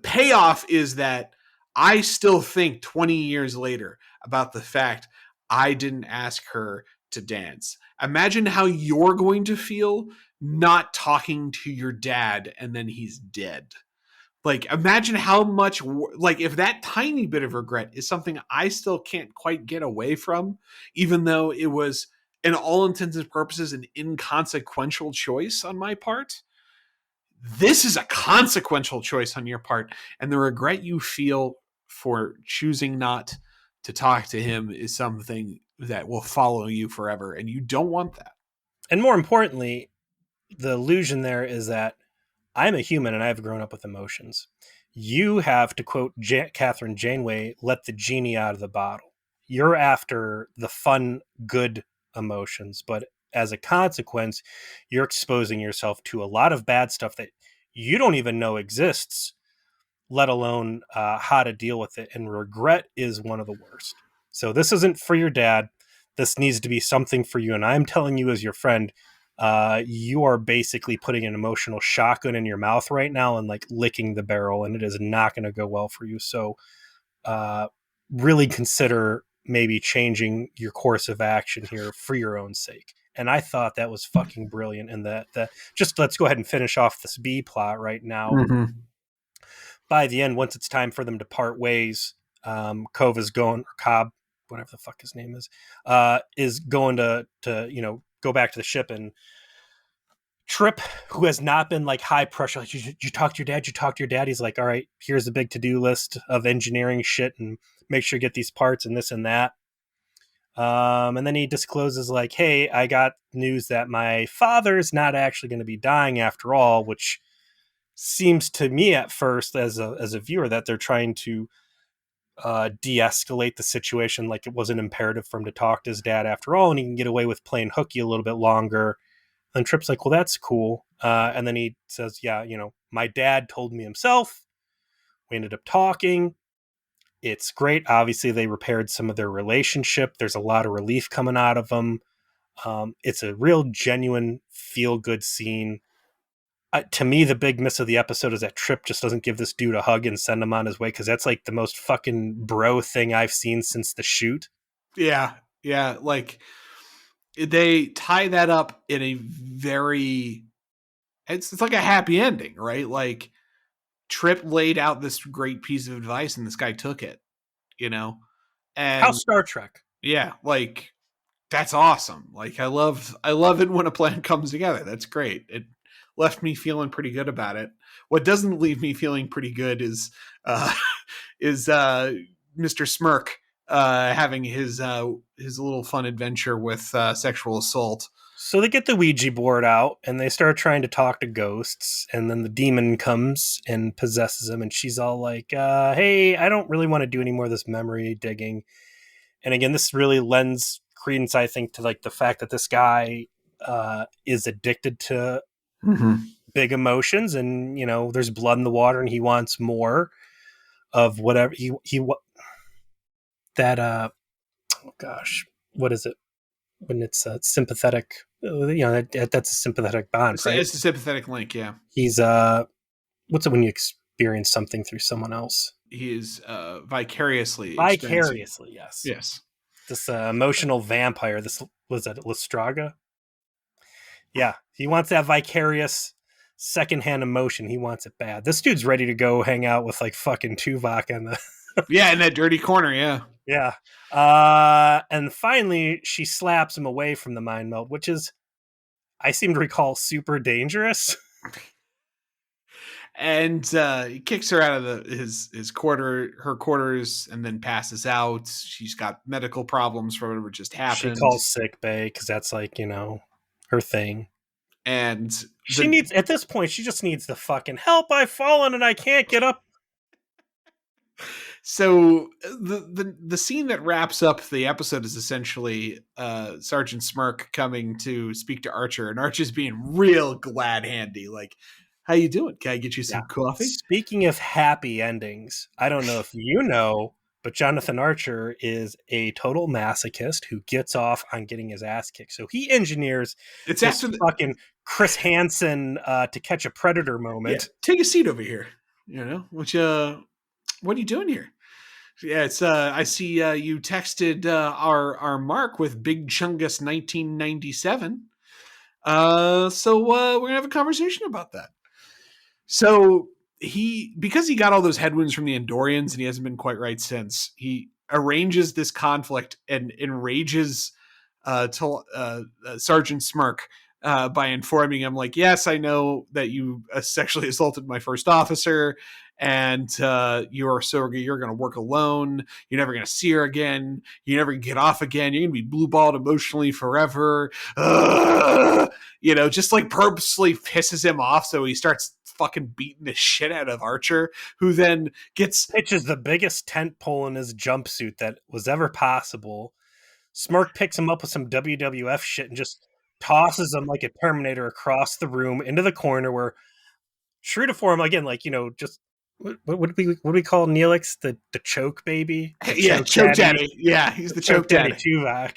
payoff is that I still think 20 years later about the fact I didn't ask her to dance. Imagine how you're going to feel not talking to your dad and then he's dead. Like, imagine how much, like, if that tiny bit of regret is something I still can't quite get away from, even though it was, in all intents and purposes, an inconsequential choice on my part. This is a consequential choice on your part. And the regret you feel for choosing not to talk to him is something that will follow you forever. And you don't want that. And more importantly, the illusion there is that I'm a human and I've grown up with emotions. You have, to quote Catherine Janeway, let the genie out of the bottle. You're after the fun, good emotions, but as a consequence, you're exposing yourself to a lot of bad stuff that you don't even know exists, let alone how to deal with it. And regret is one of the worst. So this isn't for your dad. This needs to be something for you. And I'm telling you as your friend, you are basically putting an emotional shotgun in your mouth right now and like licking the barrel, and it is not going to go well for you. So really consider maybe changing your course of action here for your own sake. And I thought that was fucking brilliant. And that just let's go ahead and finish off this B plot right now. Mm-hmm. By the end, once it's time for them to part ways, Cove is going, or Cobb, whatever the fuck his name is going to go back to the ship. And Trip, who has not been like high pressure, like, you talk to your dad, you talk to your dad. He's like, all right, here's the big to-do list of engineering shit and make sure you get these parts and this and that. And then he discloses like, hey, I got news that my father's not actually going to be dying after all, which seems to me at first as a viewer that they're trying to de-escalate the situation, like it wasn't imperative for him to talk to his dad after all, and he can get away with playing hooky a little bit longer. And Trip's like, well, that's cool. And then he says, yeah, my dad told me himself. We ended up talking. It's great. Obviously, they repaired some of their relationship. There's a lot of relief coming out of them. It's a real genuine feel-good scene. To me, the big miss of the episode is that Trip just doesn't give this dude a hug and send him on his way, because that's like the most fucking bro thing I've seen since the shoot. Yeah. Like, they tie that up in a very, it's like a happy ending, right? Like, Trip laid out this great piece of advice and this guy took it, and how Star Trek. Yeah, like, that's awesome. Like, I love it when a plan comes together. That's great. It left me feeling pretty good about it. What doesn't leave me feeling pretty good is Mr. Smirk having his little fun adventure with sexual assault. So they get the Ouija board out and they start trying to talk to ghosts, and then the demon comes and possesses him, and she's all like, hey, I don't really want to do any more of this memory digging. And again, this really lends credence, I think, to like the fact that this guy is addicted to big emotions, and there's blood in the water, and he wants more of whatever that oh gosh, what is it when it's sympathetic? That's a sympathetic bond, right? It's a sympathetic link. Yeah, he's what's it when you experience something through someone else? He is vicariously, yes. This emotional vampire. This was that Lestraga. Yeah, he wants that vicarious secondhand emotion. He wants it bad. This dude's ready to go hang out with like fucking Tuvok on the in that dirty corner. Yeah. And finally, she slaps him away from the mind meld, which is, I seem to recall, super dangerous. And he kicks her out of her quarters, and then passes out. She's got medical problems from whatever just happened. She calls sick bay because that's like her thing. And she needs, at this point, she just needs the fucking help. I've fallen and I can't get up. So the scene that wraps up the episode is essentially Sergeant Smirk coming to speak to Archer, and Archer's being real glad handy, like, How you doing? Can I get you Yeah. some coffee? Speaking of happy endings, I don't know if you know, but Jonathan Archer is a total masochist who gets off on getting his ass kicked. So he engineers It's this after the fucking Chris Hansen To Catch a Predator yeah. moment. Take a seat over here. You know what are you doing here? Yeah, it's I see you texted our Mark with Big Chungus 1997. So we're gonna have a conversation about that. So because he got all those headwinds from the Andorians and he hasn't been quite right since, he arranges this conflict and enrages Sergeant Smirk by informing him, like, yes, I know that you sexually assaulted my first officer, and you're going to work alone. You're never going to see her again. You never get off again. You're going to be blue balled emotionally forever. Just like purposely pisses him off, so he starts fucking beating the shit out of Archer, who then gets Pitches the biggest tent pole in his jumpsuit that was ever possible. Smirk picks him up with some WWF shit and just tosses him like a Terminator across the room into the corner where, true to form, again, like, just what do we call Neelix? The choke baby? The choke choke daddy? daddy. Yeah, he's the Choke choke daddy daddy. Tuvok.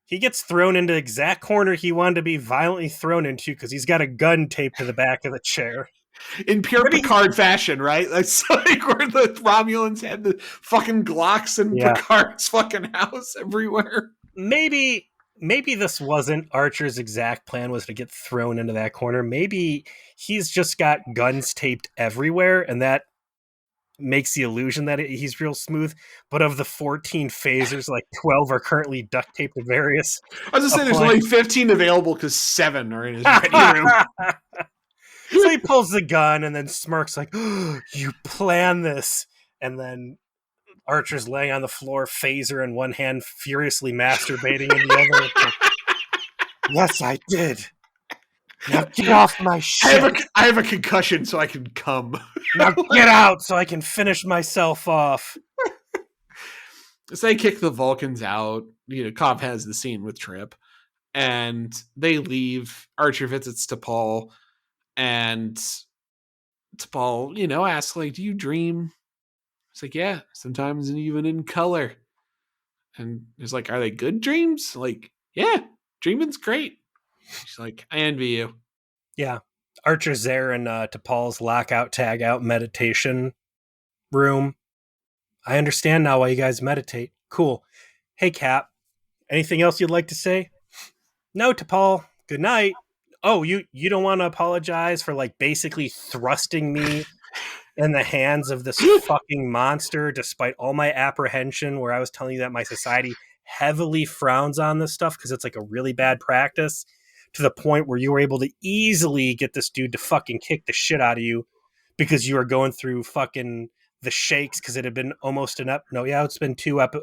He gets thrown into the exact corner he wanted to be violently thrown into because he's got a gun taped to the back of the chair. In pure Maybe, Picard fashion, right? That's like where the Romulans had the fucking Glocks in yeah, Picard's fucking house everywhere. maybe this wasn't Archer's exact plan, was to get thrown into that corner. Maybe he's just got guns taped everywhere, and that makes the illusion that he's real smooth. But of the 14 phasers, like 12 are currently duct taped to various I was just saying there's only 15 available because 7 are in his ready room. So he pulls the gun and then Smirk's like, oh, you plan this. And then Archer's laying on the floor, phaser in one hand, furiously masturbating in the other. Like, yes, I did. Now get off my shit. I have a concussion, so I can come. Now get out so I can finish myself off. So they kick the Vulcans out. Cobb has the scene with Trip, and they leave. Archer visits T'Pol, and T'Pol, asks, like, do you dream? It's like, yeah, sometimes even in color. And he's like, are they good dreams? Like, yeah, dreaming's great. She's like, I envy you. Yeah. Archer's there in T'Pol's lockout, tag out meditation room. I understand now why you guys meditate. Cool. Hey, Cap, anything else you'd like to say? No, T'Pol. Good night. Oh, you don't want to apologize for like basically thrusting me in the hands of this fucking monster, despite all my apprehension, where I was telling you that my society heavily frowns on this stuff because it's like a really bad practice, to the point where you were able to easily get this dude to fucking kick the shit out of you because you were going through fucking the shakes because it had been almost it's been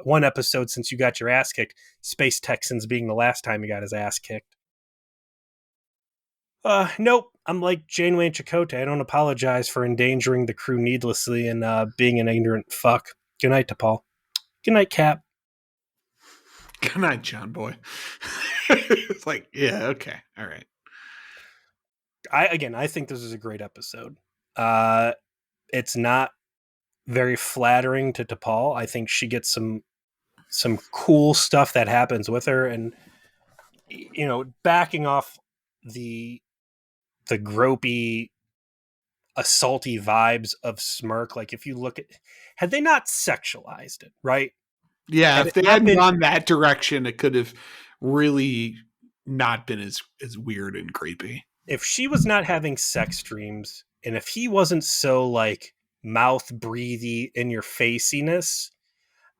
one episode since you got your ass kicked. Space Texans being the last time he got his ass kicked. Nope. I'm like Janeway and Chakotay. I don't apologize for endangering the crew needlessly and being an ignorant fuck. Good night, T'Pol. Good night, Cap. Good night, John Boy. It's like, yeah, okay, all right. I think this is a great episode. It's not very flattering to T'Pol. I think she gets some cool stuff that happens with her, and backing off the gropey, assaulty vibes of Smirk. Like, if you look at, had they not sexualized it, right? Yeah, if they hadn't gone that direction, it could have really not been as weird and creepy. If she was not having sex dreams, and if he wasn't so like mouth breathy in your faciness,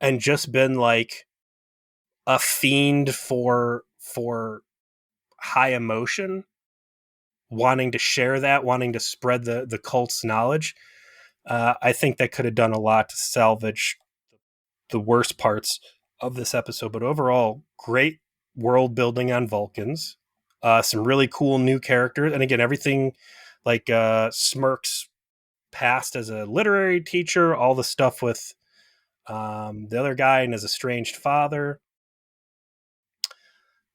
and just been like a fiend for high emotion, wanting to share that, wanting to spread the cult's knowledge, I think that could have done a lot to salvage the worst parts of this episode. But overall, great world building on Vulcans. Some really cool new characters. And again, everything like Smirk's past as a literary teacher, all the stuff with the other guy and his estranged father.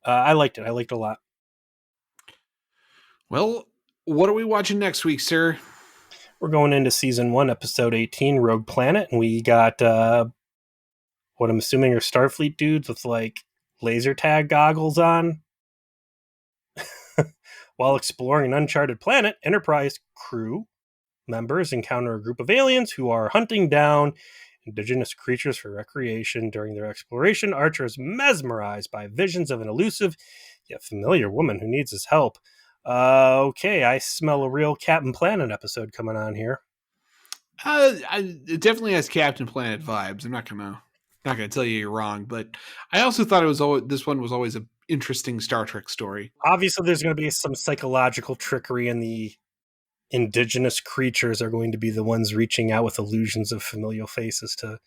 I liked it. I liked it a lot. Well, What are we watching next week, sir? We're going into season 1, episode 18, Rogue Planet, and we got what I'm assuming are Starfleet dudes with like laser tag goggles on. While exploring an uncharted planet, Enterprise crew members encounter a group of aliens who are hunting down indigenous creatures for recreation. During their exploration, Archer is mesmerized by visions of an elusive yet familiar woman who needs his help. Okay, I smell a real Captain Planet episode coming on here. It definitely has Captain Planet vibes. I'm not gonna tell you you're wrong, but I also thought this one was always an interesting Star Trek story. Obviously, there's going to be some psychological trickery, and the indigenous creatures are going to be the ones reaching out with illusions of familial faces to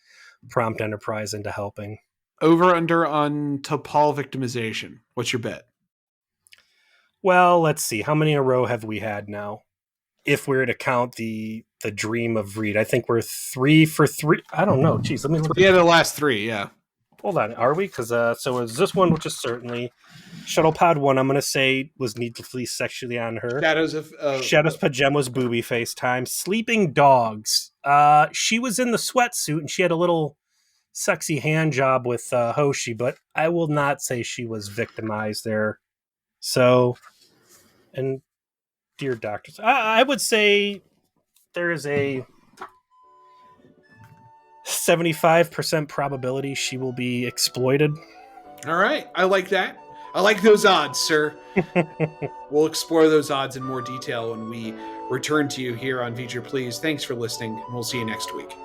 prompt Enterprise into helping. Over under on T'Pol victimization. What's your bet? Well, let's see. How many in a row have we had now? If we were to count the dream of Reed, I think we're 3 for 3. I don't know. Jeez, let me look. Yeah, the last 3. Yeah. Hold on. Are we? Because so is this one, which is certainly Shuttle Pod 1. I'm going to say was needlessly sexually on her. Shadows Pajamas booby FaceTime. Sleeping Dogs. She was in the sweatsuit and she had a little sexy hand job with Hoshi, but I will not say she was victimized there. So, and dear doctors, I would say there is a 75% probability she will be exploited. All right. I like that. I like those odds, sir. We'll explore those odds in more detail when we return to you here on Feature Please. Thanks for listening, and we'll see you next week.